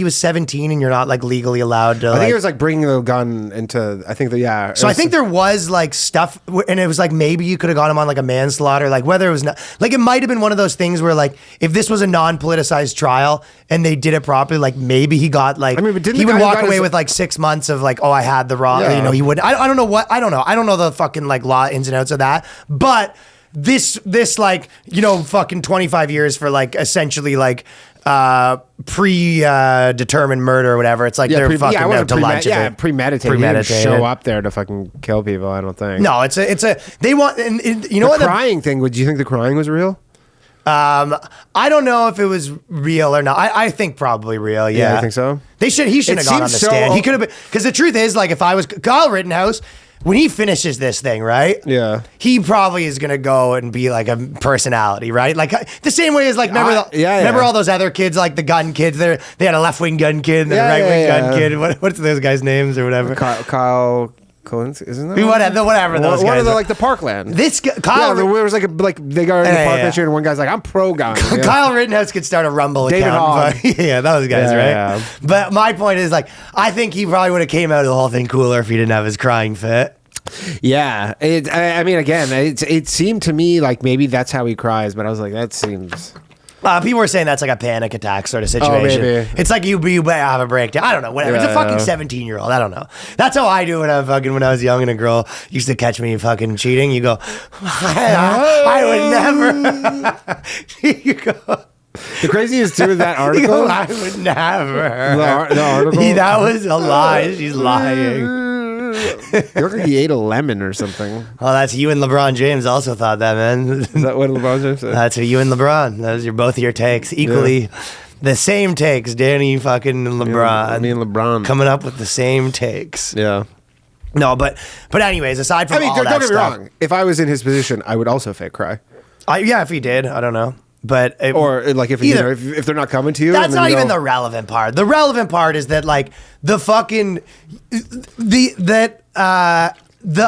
was 17 and you're not like legally allowed to. I think it was like bringing the gun into. I think that So I think there was like stuff, and it was like maybe you could have got him on like a manslaughter, like whether it was not like it might have been one of those things where like if this was a non-politicized trial and they did it properly, like maybe he got like but he would walk away with like 6 months of like, oh, I had the wrong. Yeah. You know, he would. I don't know I don't know the fucking like law ins and outs of that, but. This like, you know, fucking 25 years for like essentially like predetermined murder or whatever. It's like they're fucking out to lunch. Premeditated. He didn't show up there to fucking kill people, I don't think. No, it's a they want, and you know the what? Crying thing, would you think the crying was real? I don't know if it was real or not. I think probably real. Yeah, I think so. He shouldn't have gone on the stand. He could have been, because the truth is, like, if I was Kyle Rittenhouse, when he finishes this thing, right? Yeah. He probably is gonna go and be like a personality, right? Like the same way as like remember all those other kids, like the gun kids. They had a left wing gun kid and a right wing gun kid. What's those guys' names or whatever? Kyle Collins, isn't that? Whatever those guys. One of the are. like the Parkland. This guy, Kyle. Yeah, there was like they got in the Parkland shit, and one guy's like, "I'm pro gun." Yeah. Kyle Rittenhouse could start a Rumble David account. Hogg. Yeah, those guys, right? Yeah. But my point is, like, I think he probably would have came out of the whole thing cooler if he didn't have his crying fit. Yeah, I mean, again, it seemed to me like maybe that's how he cries, but I was like, that seems. People were saying that's like a panic attack sort of situation. Maybe. It's like you have a breakdown. I don't know, whatever. It's a fucking 17-year-old. I don't know. That's how I do when I was young and a girl used to catch me fucking cheating. You go, I would never. You go. The craziest too is that article. I would never. The article. That was a lie. She's lying. You look like he ate a lemon or something. Oh, that's you and LeBron James also thought that, man. Is that what LeBron James said? That's you and LeBron. Those are both of your takes. Equally, the same takes. Danny fucking LeBron. Me and LeBron. Coming up with the same takes. Yeah. No, but anyways, aside from all that don't get me stuff. wrong. If I was in his position, I would also fake cry. Yeah, if he did. I don't know. But or like if if they're not coming to you, that's and then not you even go, the relevant part. The relevant part is that like the fucking the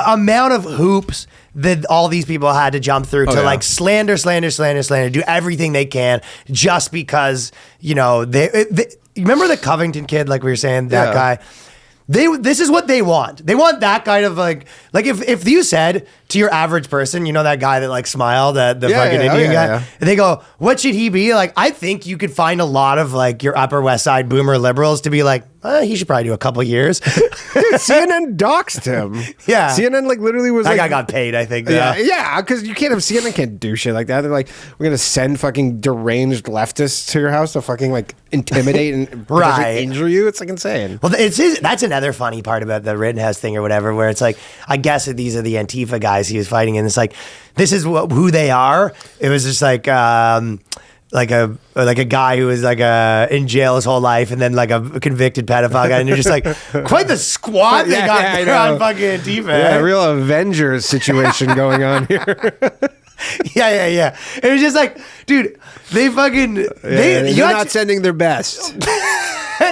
amount of hoops that all these people had to jump through to like slander, do everything they can just because, you know, they remember the Covington kid, like we were saying, that guy. This is what they want. They want that kind of like if you said to your average person, you know, that guy that like smiled at the fucking Indian guy, and they go, what should he be? Like, I think you could find a lot of like your Upper West Side boomer liberals to be like, he should probably do a couple years. Dude, CNN doxed him. Yeah. CNN like literally was that like, guy got paid, I think. Yeah, because you can't have CNN can't do shit like that. They're like, we're gonna send fucking deranged leftists to your house to fucking like intimidate and potentially injure you. It's like insane. Well, that's another funny part about the Rittenhouse thing or whatever, where it's like, I guess that these are the Antifa guys he was fighting, and it's like, this is who they are. It was just like a guy who was like in jail his whole life, and then like a convicted pedophile guy, and you're just like, quite the squad they got there on fucking Antifa. Yeah, real Avengers situation going on here. Yeah. It was just like, dude, they fucking they're not sending their best.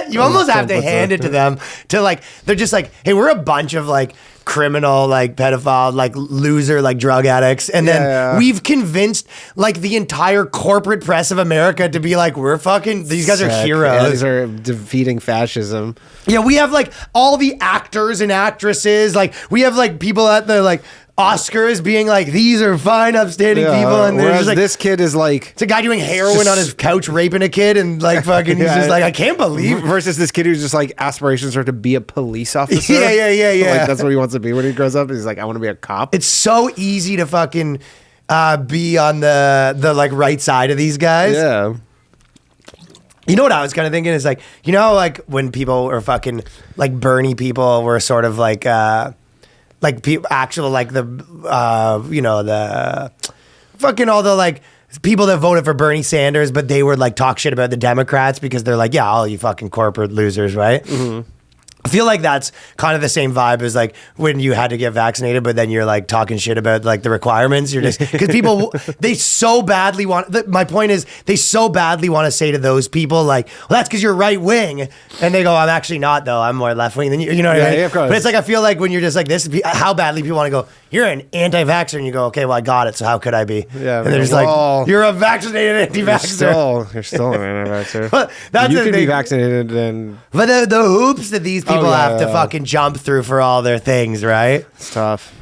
You almost have to hand it to them to like, they're just like, hey, we're a bunch of like criminal, like pedophile, like loser, like drug addicts. And then we've convinced like the entire corporate press of America to be like, we're fucking, these guys are heroes. Yeah, these are defeating fascism. Yeah, we have like all the actors and actresses. Like we have like people at the like Oscars being like, these are fine, upstanding people, and whereas just like, this kid is like, it's a guy doing heroin on his couch, raping a kid, and like fucking, he's just like, I can't believe. Versus this kid who's just like aspirations are to be a police officer. Yeah. Like that's what he wants to be when he grows up. He's like, I want to be a cop. It's so easy to fucking be on the like right side of these guys. Yeah. You know what I was kind of thinking is like, you know, like when people are fucking like Bernie people were sort of like people actual like the you know, the fucking all the like people that voted for Bernie Sanders, but they would like talk shit about the Democrats because they're like, yeah, all you fucking corporate losers, right? Mm-hmm. I feel like that's kind of the same vibe as like when you had to get vaccinated, but then you're like talking shit about like the requirements. You're just because people they so badly want. My point is they so badly want to say to those people like, well, that's because you're right wing, and they go, I'm actually not though. I'm more left wing than you. You know what I mean? Yeah, of course. But it's like I feel like when you're just like this, how badly people want to go. You're an anti-vaxxer, and you go, okay, well I got it, so how could I be? Yeah, and they're just like, you're a vaccinated anti-vaxxer. You're still an anti-vaxxer. But that's you the can thing. be vaccinated and. But the hoops that these people have to fucking jump through for all their things, right? It's tough.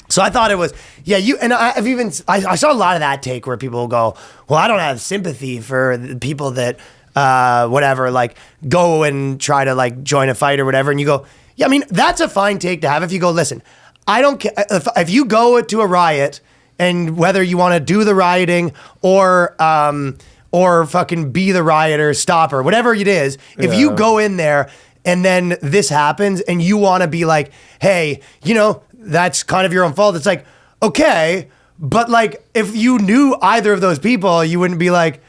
So I thought it was, I saw a lot of that take where people go, well, I don't have sympathy for the people that, whatever, like go and try to like join a fight or whatever. And you go, yeah, I mean, that's a fine take to have if you go, listen, I don't care if you go to a riot and whether you want to do the rioting or fucking be the rioter, stopper, whatever it is, if you go in there and then this happens and you want to be like, hey, you know, that's kind of your own fault. It's like, okay, but like if you knew either of those people, you wouldn't be like,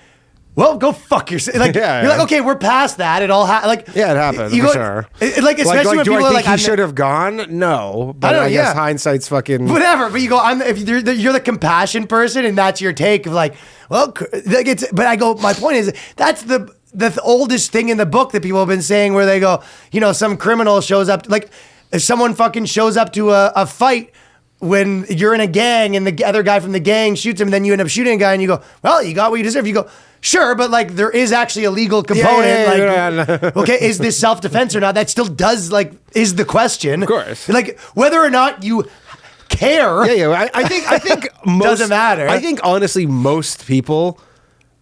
well, go fuck yourself. Like, you're like, okay, we're past that. It all it happened for sure. Like, especially when do people I are think like, he should have gone? No, but I guess hindsight's fucking whatever. But you go, if you're the compassion person, and that's your take of like, well, like but I go, my point is that's the oldest thing in the book that people have been saying, where they go, you know, some criminal shows up, like if someone fucking shows up to a fight when you're in a gang and the other guy from the gang shoots him, and then you end up shooting a guy, and you go, well, you got what you deserve. You go, sure, but like there is actually a legal component. Okay, is this self-defense or not? That still does is the question. Of course. Like whether or not you care. Yeah. I think most doesn't matter. I think honestly, most people,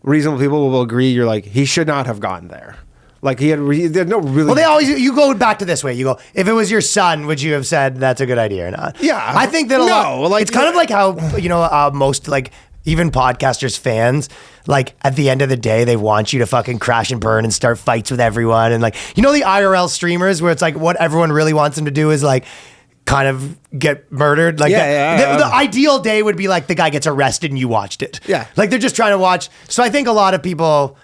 reasonable people, will agree. You're like, he should not have gone there. Like there's no really. Well, they always you go back to this way. You go, if it was your son, would you have said that's a good idea or not? Yeah, I think that it's kind of like how most like even podcasters fans, like at the end of the day, they want you to fucking crash and burn and start fights with everyone, and like the IRL streamers where it's like what everyone really wants them to do is like kind of get murdered. Like the ideal day would be like the guy gets arrested and you watched it. Yeah, like they're just trying to watch. So I think a lot of people.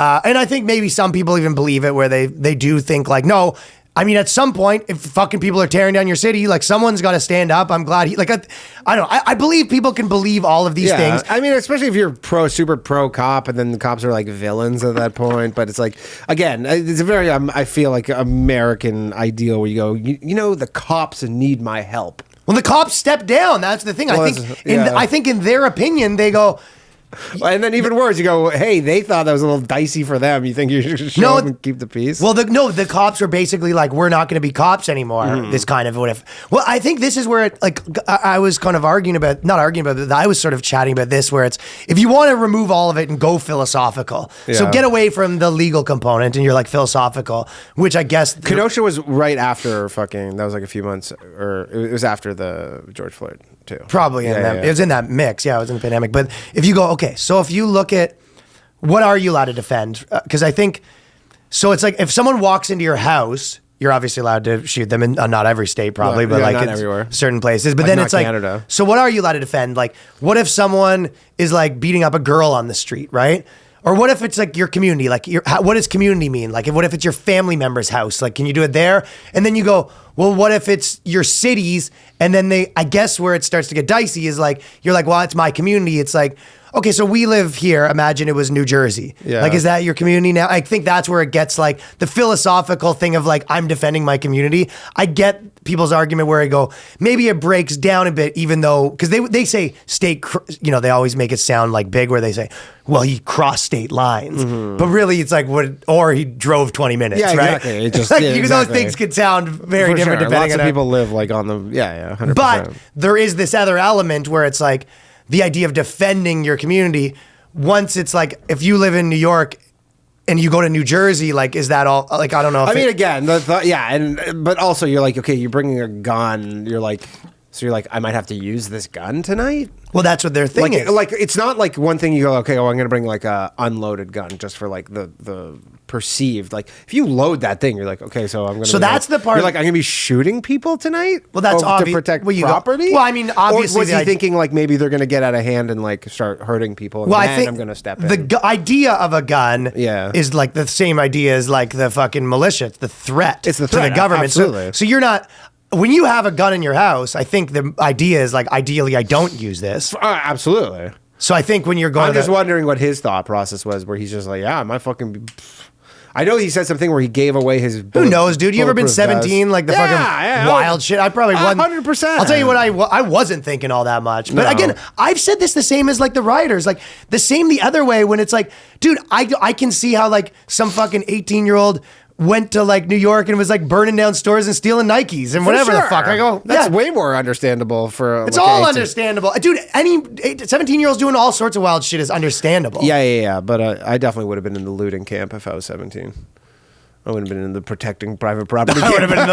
And I think maybe some people even believe it, where they do think like, no, I mean, at some point, if fucking people are tearing down your city, like someone's got to stand up. I'm glad I don't know. I believe people can believe all of these things. I mean, especially if you're super pro cop, and then the cops are like villains at that point. But it's like, again, it's a very I feel like American ideal where you go, you know, the cops need my help. When the cops step down, that's the thing. Well, I think in their opinion, they go. And then even worse, you go, hey, they thought that was a little dicey for them. You think you should show them and keep the peace? Well, the cops were basically like, we're not going to be cops anymore. This kind of what if. Well, I think this is where it, like, I was kind of not arguing about it, I was sort of chatting about this, where it's, if you want to remove all of it and go philosophical, so get away from the legal component and you're like philosophical, which I guess. Kenosha was right after that was like a few months, or it was after the George Floyd too. Probably it was in that mix. Yeah, it was in the pandemic. But if you go, okay, so if you look at what are you allowed to defend? Because I think, so it's like if someone walks into your house, you're obviously allowed to shoot them in not every state probably, but like not in everywhere. certain places. But Like then not it's like, Canada. so what are you allowed to defend? Like, what if someone is like beating up a girl on the street, right? Or what if it's like your community? Like, what does community mean? Like, what if it's your family member's house? Like, can you do it there? And then you go, well, what if it's your cities? And then I guess where it starts to get dicey is like, you're like, well, it's my community. It's like, okay, so we live here. Imagine it was New Jersey. Yeah. Like, is that your community now? I think that's where it gets like the philosophical thing of like, I'm defending my community. I get people's argument where I go, maybe it breaks down a bit, even though, because they say state, they always make it sound like big where they say, well, he crossed state lines. But really it's like, or he drove 20 minutes, right? Exactly. It just, like, exactly. Those things could sound very For different sure. depending Lots on of people live like on the, 100%. But there is this other element where it's like the idea of defending your community. Once it's like, if you live in New York and you go to New Jersey, like, is that all, like, I don't know. If I mean, again, but also you're like, okay, you're bringing a gun. You're like, I might have to use this gun tonight. Well, that's what their thing is. Like, it's not like one thing you go, okay, I'm going to bring like a unloaded gun just for like the perceived. Like, if you load that thing, you're like, okay, so I'm going to. So that's the part. You're like, I'm going to be shooting people tonight. Well, that's obvious to protect well, property. Well, I mean, obviously, or was he thinking like maybe they're going to get out of hand and like start hurting people? And I think I'm going to step in. The idea of a gun, is like the same idea as like the fucking militia. It's the threat. It's the to threat, the government. absolutely. So you're not. When you have a gun in your house, I think the idea is like, ideally, I don't use this. Absolutely. So I think when you're going, I'm just wondering what his thought process was, where he's just like, yeah, my fucking. I know he said something where he gave away his. Who knows, dude? You ever been 17? Like the fucking wild shit. I probably won 100%. I'll tell you what, I wasn't thinking all that much. But again, I've said this the same as like the rioters, like the same the other way when it's like, dude, I can see how like some fucking 18-year-old went to like New York and was like burning down stores and stealing Nikes and whatever the fuck. I go, that's way more understandable for. It's all understandable, dude. Any 17-year-olds doing all sorts of wild shit is understandable. Yeah. But I definitely would have been in the looting camp if I was 17. I wouldn't have been in the protecting private property. I would have been in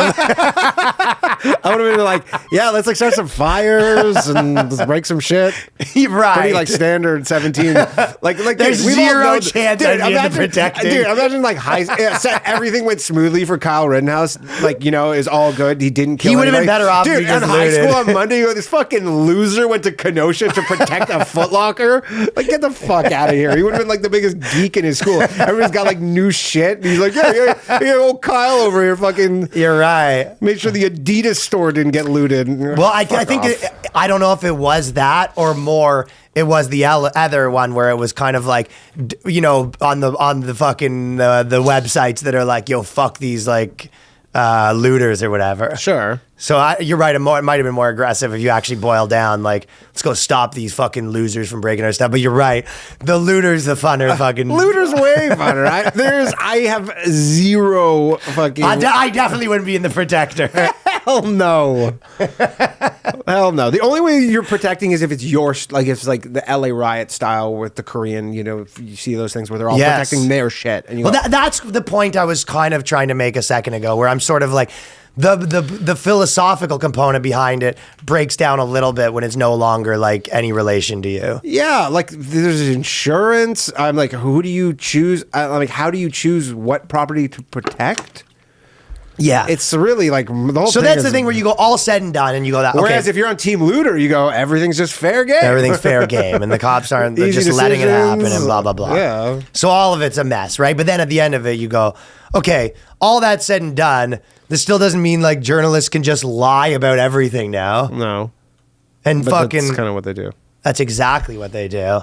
I would have been like, yeah, let's like start some fires and let's break some shit. Right. Pretty like standard 17. Like there's dude, zero chance dude, I'd be in the protecting. Dude, imagine like everything went smoothly for Kyle Rittenhouse. Like, is all good. He didn't kill He would have been anybody. better off if Dude, he just in high looted. school on Monday, this fucking loser went to Kenosha to protect a Foot Locker. Like, get the fuck out of here. He would have been like the biggest geek in his school. Everybody's got like new shit. And he's like, yeah, old Kyle over here fucking. You're right. Made sure the Adidas store didn't get looted. Well, I think I don't know if it was that or more. It was the other one where it was kind of like, on the fucking the websites that are like, yo, fuck these like looters or whatever. Sure. So you're right. It might have been more aggressive if you actually boil down. Like, let's go stop these fucking losers from breaking our stuff. But you're right. The looters, the funner fucking. Looters way funner. I have zero fucking. I definitely wouldn't be in the protector. Hell no. Hell no. The only way you're protecting is if it's if it's like the LA riot style with the Korean, if you see those things where they're all protecting their shit. And that's the point I was kind of trying to make a second ago, where I'm sort of like, the philosophical component behind it breaks down a little bit when it's no longer like any relation to you. Yeah, like there's insurance. I'm like, who do you choose? Like, how do you choose what property to protect? Yeah. It's really like the whole So thing that's is, the thing where you go all said and done and you go that, whereas okay, if you're on Team Looter, you go, everything's just fair game. everything's fair game and the cops aren't they're Easy just letting it happen and decisions. blah, blah, blah. Yeah. So all of it's a mess, right? But then at the end of it, you go, okay, all that said and done, this still doesn't mean like journalists can just lie about everything now. No. And But fucking, that's kind of what they do. that's exactly what they do.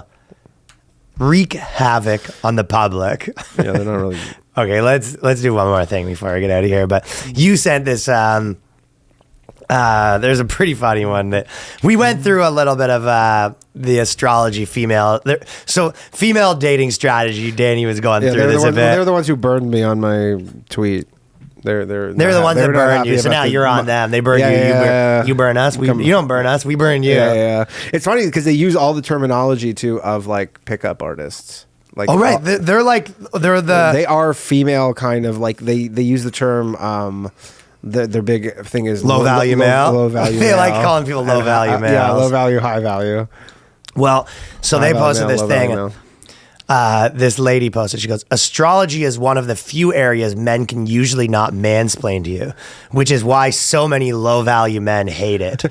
Wreak havoc on the public. Yeah, they're not really. Okay, let's do one more thing before I get out of here. But you sent this. There's a pretty funny one that we went through a little bit of the astrology female. So female dating strategy. Danny was going through this a bit. They're the ones who burned me on my tweet. They're the ones that burn you. So now you're on them. They burn you. You burn us. You don't burn us. We burn you. Yeah. It's funny because they use all the terminology too of like pickup artists. Like, Oh right, they are female kind of like they use the term. Their big thing is low value male. Low value. They male. like calling people low value males. Yeah, low value, high value. Well, so High they value posted male, this low value thing. male. This lady posted, she goes, astrology is one of the few areas men can usually not mansplain to you, which is why so many low value men hate it.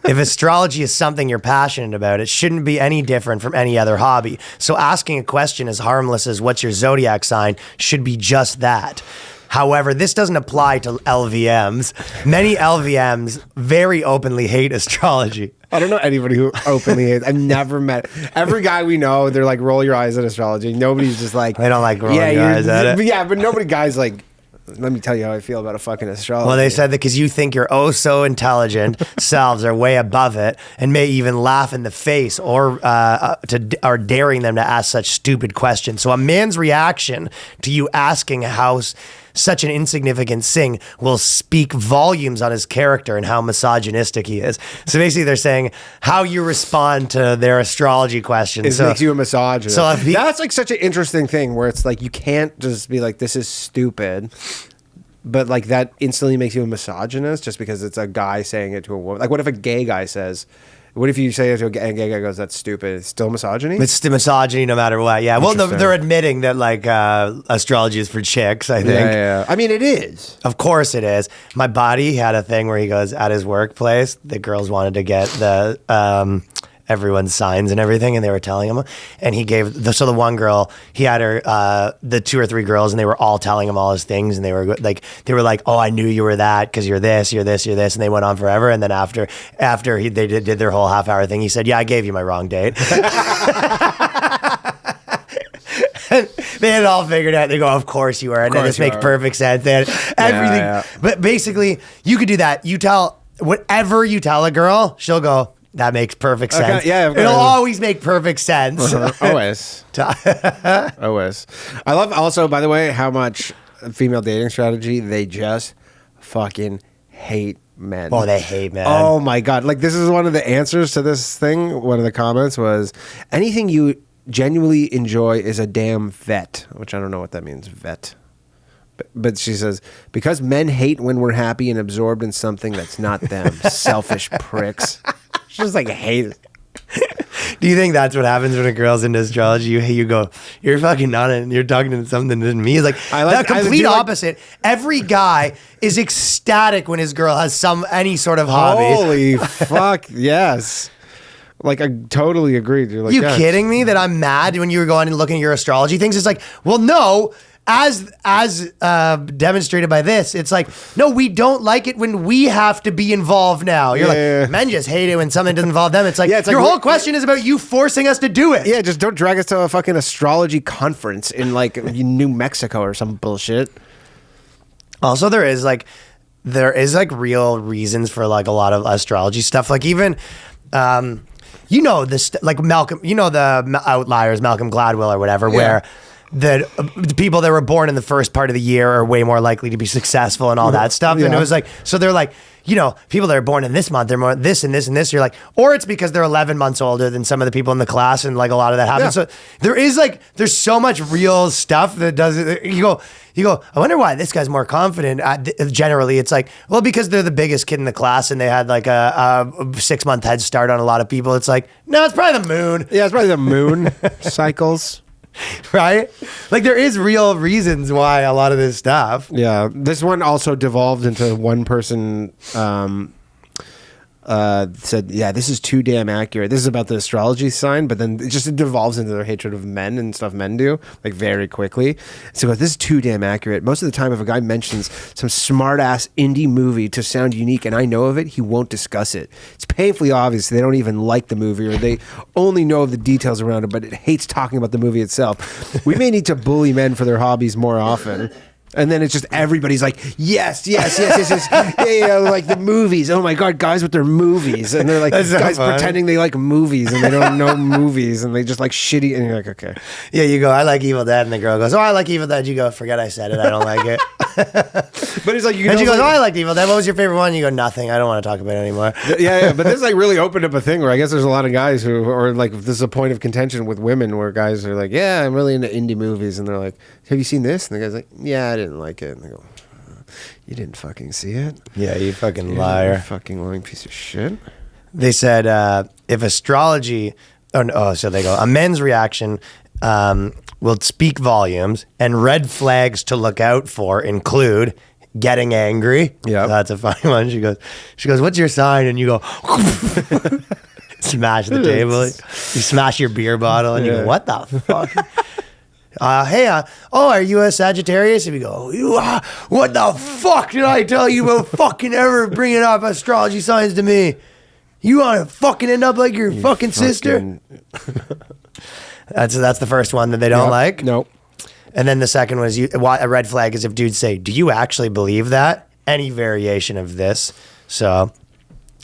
If astrology is something you're passionate about, it shouldn't be any different from any other hobby. So asking a question as harmless as what's your zodiac sign should be just that. However, this doesn't apply to LVMs. Many LVMs very openly hate astrology. I don't know anybody who openly hates. I've never met every guy we know. They're like, roll your eyes at astrology. Nobody's just like, They don't like rolling your eyes at it. Yeah, but nobody guys like, let me tell you how I feel about a fucking astrology. Well, they said that because you think your oh so intelligent selves are way above it and may even laugh in the face or are daring them to ask such stupid questions. So a man's reaction to you asking how such an insignificant thing will speak volumes on his character and how misogynistic he is. So basically they're saying how you respond to their astrology questions. It makes you a misogynist. So if that's like such an interesting thing where it's like you can't just be like, this is stupid. But like that instantly makes you a misogynist just because it's a guy saying it to a woman. Like what if a gay guy says, what if you say it to a gay guy goes, that's stupid. It's still misogyny? It's the misogyny no matter what. Yeah. Well, they're admitting that like astrology is for chicks, I think. Yeah. I mean, it is. Of course it is. My buddy had a thing where he goes at his workplace, the girls wanted to get the everyone's signs and everything, and they were telling him, and he gave so the one girl, he had her the 2 or 3 girls, and they were all telling him all his things, and they were like, oh, I knew you were that because you're this, you're this, you're this, and they went on forever. And then after they did their whole half-hour thing, he said, yeah, I gave you my wrong date. They had it all figured out. They go, of course you are. And then this makes perfect sense. They had everything. Yeah. But basically, you could do that. You tell whatever you tell a girl, she'll go, that makes perfect sense. Okay, yeah, it'll always make perfect sense. Always. Always. I love also, by the way, how much female dating strategy, they just fucking hate men. Oh, they hate men. Oh my God. Like this is one of the answers to this thing. One of the comments was, anything you genuinely enjoy is a damn vet, which I don't know what that means, vet. But she says, because men hate when we're happy and absorbed in something that's not them. Selfish pricks. She just like hate it. Do you think that's what happens when a girl's into astrology? You go, you're fucking not in, you're talking to something that isn't me. It's like, the complete opposite. Every guy is ecstatic when his girl has any sort of hobby. Holy fuck, yes. Like, I totally agree. You're like, kidding me that I'm mad when you were going and looking at your astrology things? It's like, well, no. As demonstrated by this, it's like, no, we don't like it when we have to be involved now. You're like, men just hate it when something doesn't involve them. It's like, your whole question is about you forcing us to do it. Yeah, just don't drag us to a fucking astrology conference in like New Mexico or some bullshit. Also, there is like real reasons for like a lot of astrology stuff. Like even, you know, this like Malcolm, you know, the outliers, Malcolm Gladwell or whatever, where the people that were born in the first part of the year are way more likely to be successful and all that stuff. And it was like, so they're like, you know, people that are born in this month, they're more this and this and this. You're like, or it's because they're 11 months older than some of the people in the class, and like a lot of that happens. So there is like, there's so much real stuff that does it. You go, I wonder why this guy's more confident. Generally, it's like, well, because they're the biggest kid in the class and they had like a 6-month head start on a lot of people. It's like, no, it's probably the moon. Yeah, it's probably the moon cycles. Right? Like there is real reasons why a lot of this stuff. Yeah, this one also devolved into one person said, yeah, this is too damn accurate. This is about the astrology sign, but then it devolves into their hatred of men and stuff men do, like very quickly. So this is too damn accurate. Most of the time, if a guy mentions some smart ass indie movie to sound unique and I know of it, he won't discuss it. It's painfully obvious they don't even like the movie or they only know of the details around it, but it hates talking about the movie itself. We may need to bully men for their hobbies more often. And then it's just everybody's like, yes. Yeah, like the movies. Oh my God, guys with their movies. And they're like, guys pretending they like movies and they don't know movies and they just like shitty. And you're like, okay. Yeah, you go, I like Evil Dead. And the girl goes, oh, I like Evil Dead. You go, forget I said it. I don't like it. But it's like, and she goes, oh, I like Evil Dead. What was your favorite one? You go, nothing. I don't want to talk about it anymore. Yeah. But this like really opened up a thing where I guess there's a lot of guys who are like, this is a point of contention with women where guys are like, yeah, I'm really into indie movies. And they're like, have you seen this? And the guy's like, yeah, I didn't like it. And they go, you didn't fucking see it? Yeah, you fucking liar. You fucking lying piece of shit. They said if astrology, so they go, a men's reaction will speak volumes, and red flags to look out for include getting angry. Yeah, that's a funny one. She goes, what's your sign? And you go, smash the table. You smash your beer bottle, and you go, what the fuck? Are you a Sagittarius? And we go, what the fuck did I tell you about fucking ever bringing up astrology signs to me? You want to fucking end up like your fucking sister? That's the first one that they don't like. Nope. And then the second one is a red flag is if dudes say, do you actually believe that? Any variation of this. So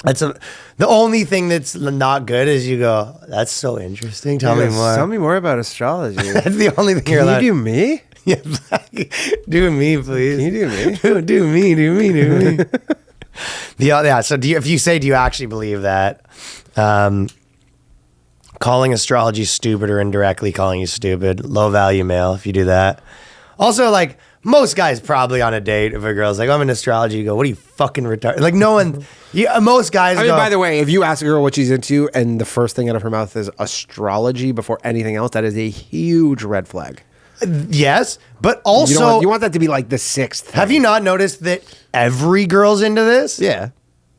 that's the only thing that's not good is you go, that's so interesting. Tell me more. Tell me more about astrology. That's the only thing you're allowed. Can you do me? Yeah, do me, please. Can you do me? do me. So if you say, do you actually believe that? Calling astrology stupid or indirectly calling you stupid, low value male if you do that. Also, like, most guys probably on a date, if a girl's like, I'm in astrology, you go, what are you fucking retarded? Like, no one, most guys I mean, by the way, if you ask a girl what she's into and the first thing out of her mouth is astrology before anything else, that is a huge red flag. Yes, but also... You want that to be like the sixth thing. Have you not noticed that every girl's into this? Yeah.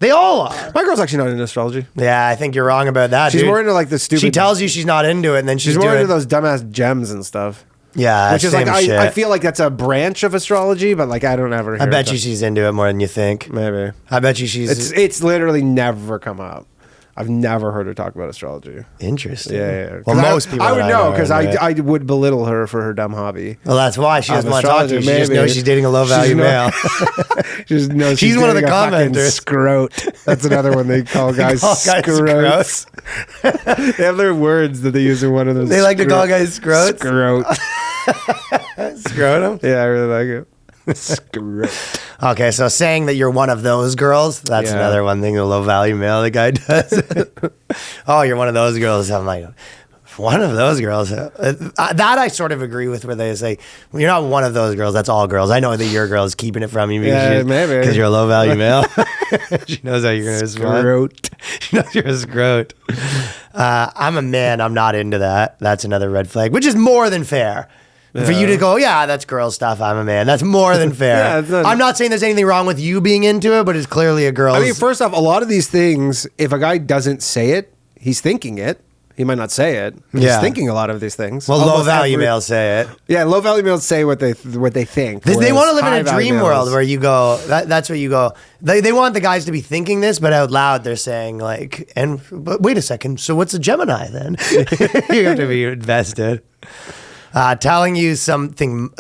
They all are. My girl's actually not into astrology. Yeah, I think you're wrong about that, She's dude. more into like the stupid... She tells you she's not into it, and then she's more doing into those dumbass gems and stuff. Yeah, which is like shit. I feel like that's a branch of astrology, but like I don't ever. I bet you she's into it more than you think. Maybe. I bet you she's. It's literally never come up. I've never heard her talk about astrology. Interesting. Yeah. Well, most people. I would know because I would belittle her for her dumb hobby. Well, that's why she doesn't want to talk to you. She just knows she's dating a low value male. She just knows she's one of the commenters. Scrote. That's another one they call guys scrotes. They have their words that they use in one of those. They like to call guys scrotes. Scrote. Scrotum? Yeah, I really like it. Scrote. Okay, so saying that you're one of those girls, that's another one thing, the low value male the guy does. Oh, you're one of those girls. I'm like, one of those girls. That I sort of agree with where they say, well, you're not one of those girls, that's all girls. I know that your girl is keeping it from you because you're a low value male. She knows how you're going to respond. She knows you're a scrote. I'm a man, I'm not into that. That's another red flag, which is more than fair. Yeah. For you to go, yeah, that's girl stuff, I'm a man. That's more than fair. I'm not saying there's anything wrong with you being into it, but it's clearly a girl's... I mean, first off, a lot of these things, if a guy doesn't say it, he's thinking it. He might not say it. He's thinking a lot of these things. Well, low value males say it. Yeah, low value males say what they think. They want to live in a dream world where you go, that's what you go. They want the guys to be thinking this, but out loud they're saying like, but wait a second, so what's a Gemini then? You have to be invested. Telling you some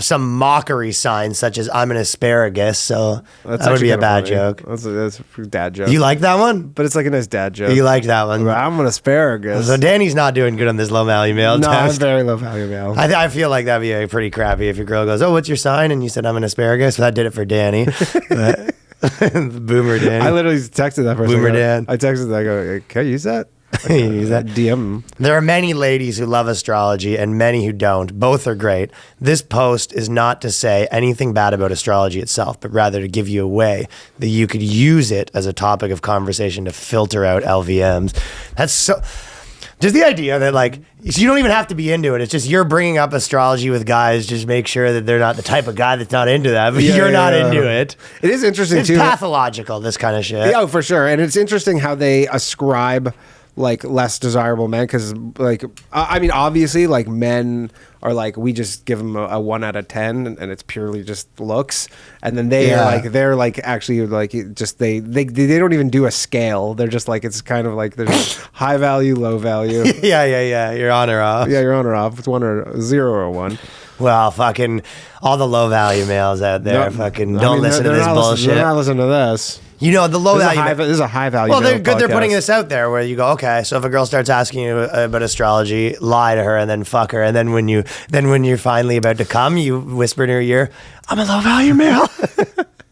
mockery sign such as I'm an asparagus, so that would be a bad joke. That's a dad joke. You like that one? But it's like a nice dad joke. You like that one? I'm an asparagus. So Danny's not doing good on this low value male test. No, I'm very low value male. I feel like that'd be pretty crappy if your girl goes, oh, what's your sign? And you said I'm an asparagus. So that did it for Danny. Boomer Danny. I literally texted that person. Boomer Dan. I texted that. I go, can I use that? Use that DM. There are many ladies who love astrology and many who don't. Both are great. This post is not to say anything bad about astrology itself, but rather to give you a way that you could use it as a topic of conversation to filter out LVMs. Just the idea that like you don't even have to be into it. It's just you're bringing up astrology with guys. Just make sure that they're not the type of guy that's not into that. But you're not into it. It is interesting It's too. pathological. This kind of shit. Yeah, for sure. And it's interesting how they ascribe like less desirable men because like I mean obviously like men are like we just give them a 1 out of 10 and it's purely just looks, and then they're like actually like just they don't even do a scale. They're just like it's kind of like there's high value, low value. Yeah. You're on or off. Yeah, you're on or off. It's 1 or 0 or 1. Well, fucking all the low value males out there, don't listen to this bullshit. They're not listening to this. You know, the low value. This is a high value. Well, they're good. They're podcast. putting this out there where you go, okay. So if a girl starts asking you about astrology, lie to her and then fuck her, and then when you're finally about to come, you whisper in her ear, "I'm a low value male."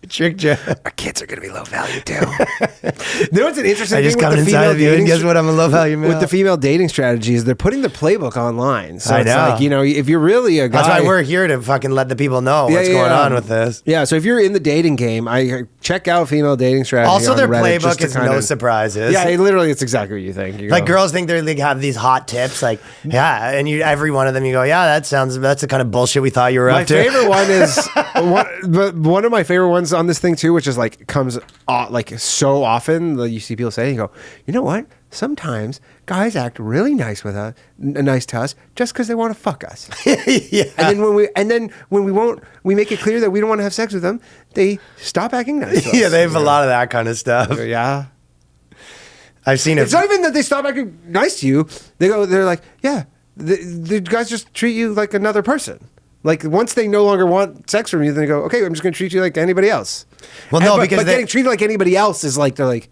Tricked you. Our kids are going to be low value too. You know what's an interesting I just thing come with the inside female of you and dating guess what? I'm a low value male. with the female dating strategy is they're putting the playbook online. So I it's know. like, you know, if you're really a guy, That's why we're here to fucking let the people know what's going on with this. Yeah, so if you're in the dating game, I check out female dating strategy. Also, on their Reddit just playbook to is kind no of- surprises. Yeah, literally, it's exactly what you think. You Like go, girls think they like have these hot tips, like and you every one of them you go, yeah, that's the kind of bullshit we thought you were my up to. favorite one is one of my favorite ones on this thing too, which is like comes like so often that you see people say, you go, you know what? Sometimes guys act really nice with us, nice to us, just because they want to fuck us. Yeah. And then when we make it clear that we don't want to have sex with them, they stop acting nice to us. Yeah, they have a lot of that kind of stuff. Yeah. I've seen it. It's not even that they stop acting nice to you. They're like, yeah, the guys just treat you like another person. Like once they no longer want sex from you, then they go, okay, I'm just going to treat you like anybody else. Well, no, because but getting treated like anybody else is like, they're like,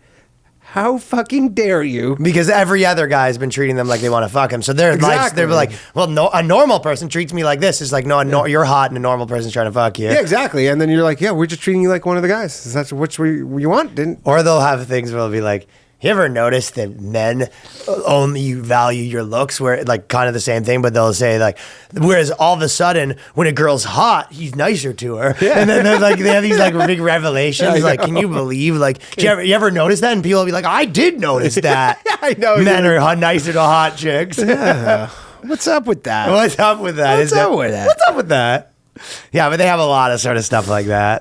how fucking dare you? Because every other guy's been treating them like they want to fuck him. So they're like, well, no, a normal person treats me like this. It's like, no, you're hot and a normal person's trying to fuck you. Yeah, exactly. And then you're like, yeah, we're just treating you like one of the guys. That's which you want, didn't? Or they'll have things where they'll be like, you ever notice that men only value your looks, where like kind of the same thing, but they'll say like, whereas all of a sudden when a girl's hot, he's nicer to her. Yeah. And then they're like, they have these like big revelations. Like, can you believe, like, you ever notice that? And people will be like, I did notice that. Yeah, I know. Men are nicer to hot chicks. Yeah. What's up with that? What's up with that? What's up with that? What's up with that? Yeah, but they have a lot of sort of stuff like that.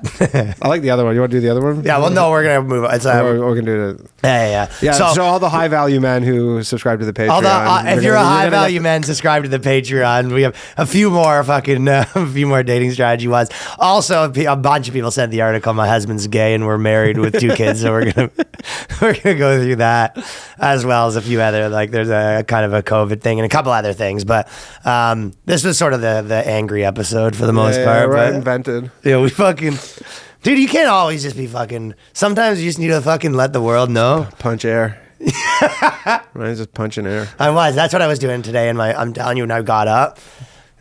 I like the other one. You want to do the other one? Yeah, well, no, we're going to move on. It's, Or we're going to do it. yeah. Yeah, so all the high value men who subscribe to the Patreon. If you're a high value man, subscribe to the Patreon. We have a few more a few more dating strategy ones. Also, a bunch of people sent the article. My husband's gay and we're married with 2 kids, so we're gonna go through that as well as a few other, like there's a kind of a COVID thing and a couple other things. But this was sort of the angry episode for the most part. We're But invented. yeah, we fucking. Dude, you can't always just be fucking. Sometimes you just need to fucking let the world know. Punch air. Right, just punching air. That's what I was doing today. I'm telling you, when I got up,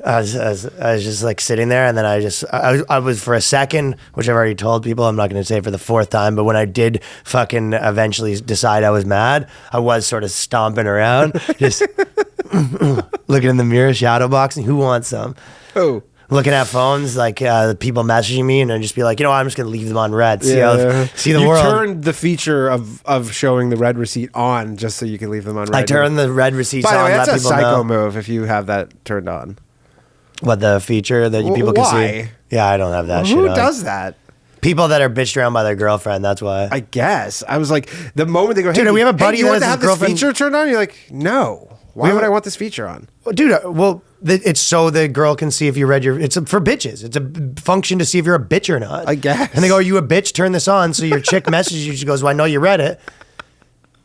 I was just like sitting there, and then I was for a second, which I've already told people, I'm not going to say for the 4th time, but when I did fucking eventually decide I was mad, I was sort of stomping around, just looking in the mirror, shadow boxing. Who wants some? Oh. Looking at phones, like people messaging me, and I'd just be like, I'm just gonna leave them on red. See the you world. turned the feature of showing the red receipt on just so you can leave them on red. I turned the red receipts By the on. way, Let that's a people psycho know. move if you have that turned on. What, the feature that people can Why? see? Yeah, I don't have that shit Who on. does that? People that are bitched around by their girlfriend. That's why. I guess. I was like, the moment they go, Dude, hey, we have a buddy hey, you that want to has have his this girlfriend- feature turned on? You're like, no. Why would I want this feature on? Dude, well, it's so the girl can see if you read your. It's for bitches. It's a function to see if you're a bitch or not. I guess. And they go, "Are you a bitch? Turn this on." So your chick messages you. She goes, "Well, I know you read it."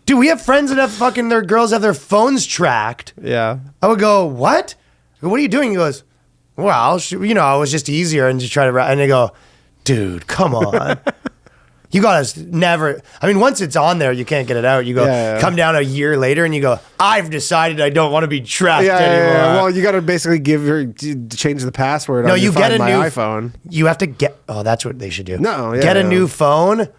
Dude, we have friends that have fucking their girls have their phones tracked. Yeah. I would go, "What? I go, what are you doing?" He goes, "Well, it was just easier and just try to." And they go, "Dude, come on." You gotta never. I mean, once it's on there, you can't get it out. You go come down a year later, and you go, "I've decided I don't want to be tracked anymore." Well, you got to basically change the password. No, on you get a my new iPhone. You have to get. Oh, that's what they should do. No, yeah, get a yeah. new phone,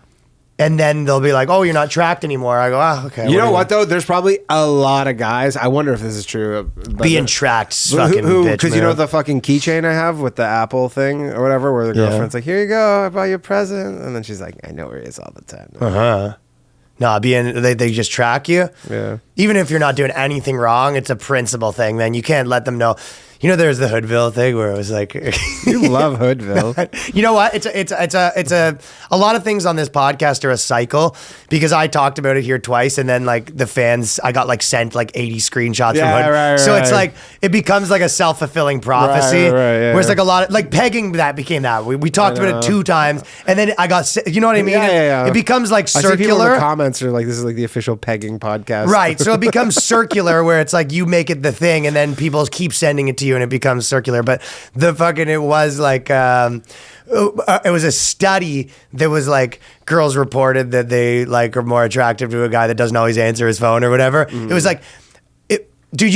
and then they'll be like, "Oh, you're not tracked anymore." I go, okay." You know what though? There's probably a lot of guys. I wonder if this is true. But being tracked, fucking bitch. Because you know the fucking keychain I have with the Apple thing or whatever, where the girlfriend's like, "Here you go, I bought you a present," and then she's like, "I know where he is all the time." No, they just track you. Yeah. Even if you're not doing anything wrong, it's a principle thing, man. You can't let them know. You know, there's the Hoodville thing where it was like, You love Hoodville. you know what? It's a lot of things on this podcast are a cycle because I talked about it here twice, and then like the fans, I got like sent like 80 screenshots from Hood. Right, so right. it's like it becomes like a self-fulfilling prophecy. Yeah. Where it's like a lot of like pegging that became that. We talked about it 2 times, and then I got, you know what I mean? Yeah. It becomes like I see people in circular. the comments are like, this is like the official pegging podcast. Right. So it becomes circular where it's like you make it the thing and then people keep sending it to you and it becomes circular. But it was like, it was a study that was like girls reported that they like are more attractive to a guy that doesn't always answer his phone or whatever. It was like, dude,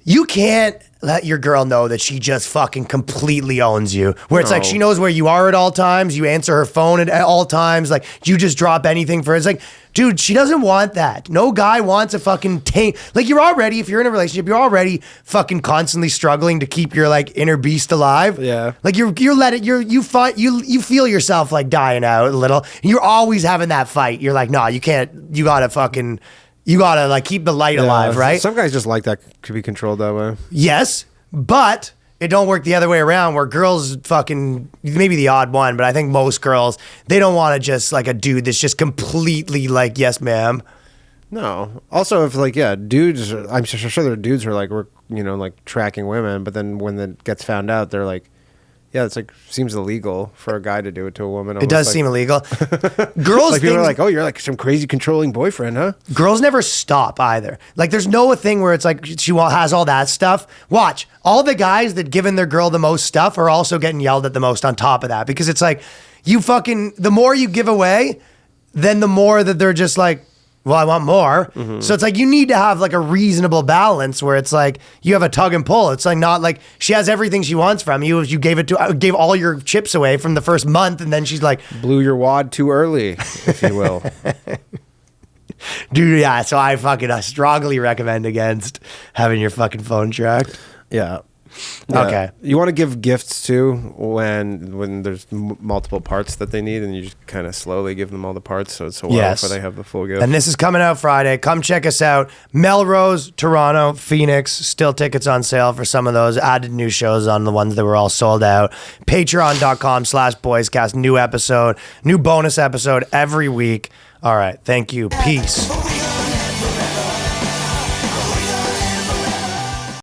you can't let your girl know that she just fucking completely owns you. Where it's like she knows where you are at all times. You answer her phone at all times. Like you just drop anything for her. It's like, dude, she doesn't want that. No guy wants a fucking like you're already, if you're in a relationship, you're already fucking constantly struggling to keep your like inner beast alive. Yeah. Like you feel yourself like dying out a little. And you're always having that fight. You're like, nah, you can't. You gotta like keep the light alive, right? Some guys just like that to be controlled that way. Yes, but it don't work the other way around where girls fucking, maybe the odd one, but I think most girls, they don't want to just like a dude that's just completely like, yes, ma'am. No. Also, if like, dudes, I'm sure there are dudes who are like, like tracking women, but then when it gets found out, they're like, yeah, it's like, seems illegal for a guy to do it to a woman. It does like, seem illegal. Girls like people are like, oh, you're like some crazy controlling boyfriend, huh? Girls never stop either. Like there's no thing where it's like she has all that stuff. Watch, all the guys that given their girl the most stuff are also getting yelled at the most on top of that because it's like the more you give away, then the more that they're just like, well, I want more. Mm-hmm. So it's like you need to have like a reasonable balance where it's like you have a tug and pull. It's like not like she has everything she wants from you. You gave all your chips away from the first month, and then she's like blew your wad too early, if you will. Dude, yeah. So I strongly recommend against having your fucking phone tracked. Yeah. Okay. You want to give gifts too when there's multiple parts that they need, and you just kind of slowly give them all the parts, so it's a while before they have the full gift. And this is coming out Friday. Come check us out. Melrose, Toronto, Phoenix. Still tickets on sale for some of those. Added new shows on the ones that were all sold out. Patreon.com/Boyscast. New bonus episode every week. All right. Thank you. Peace.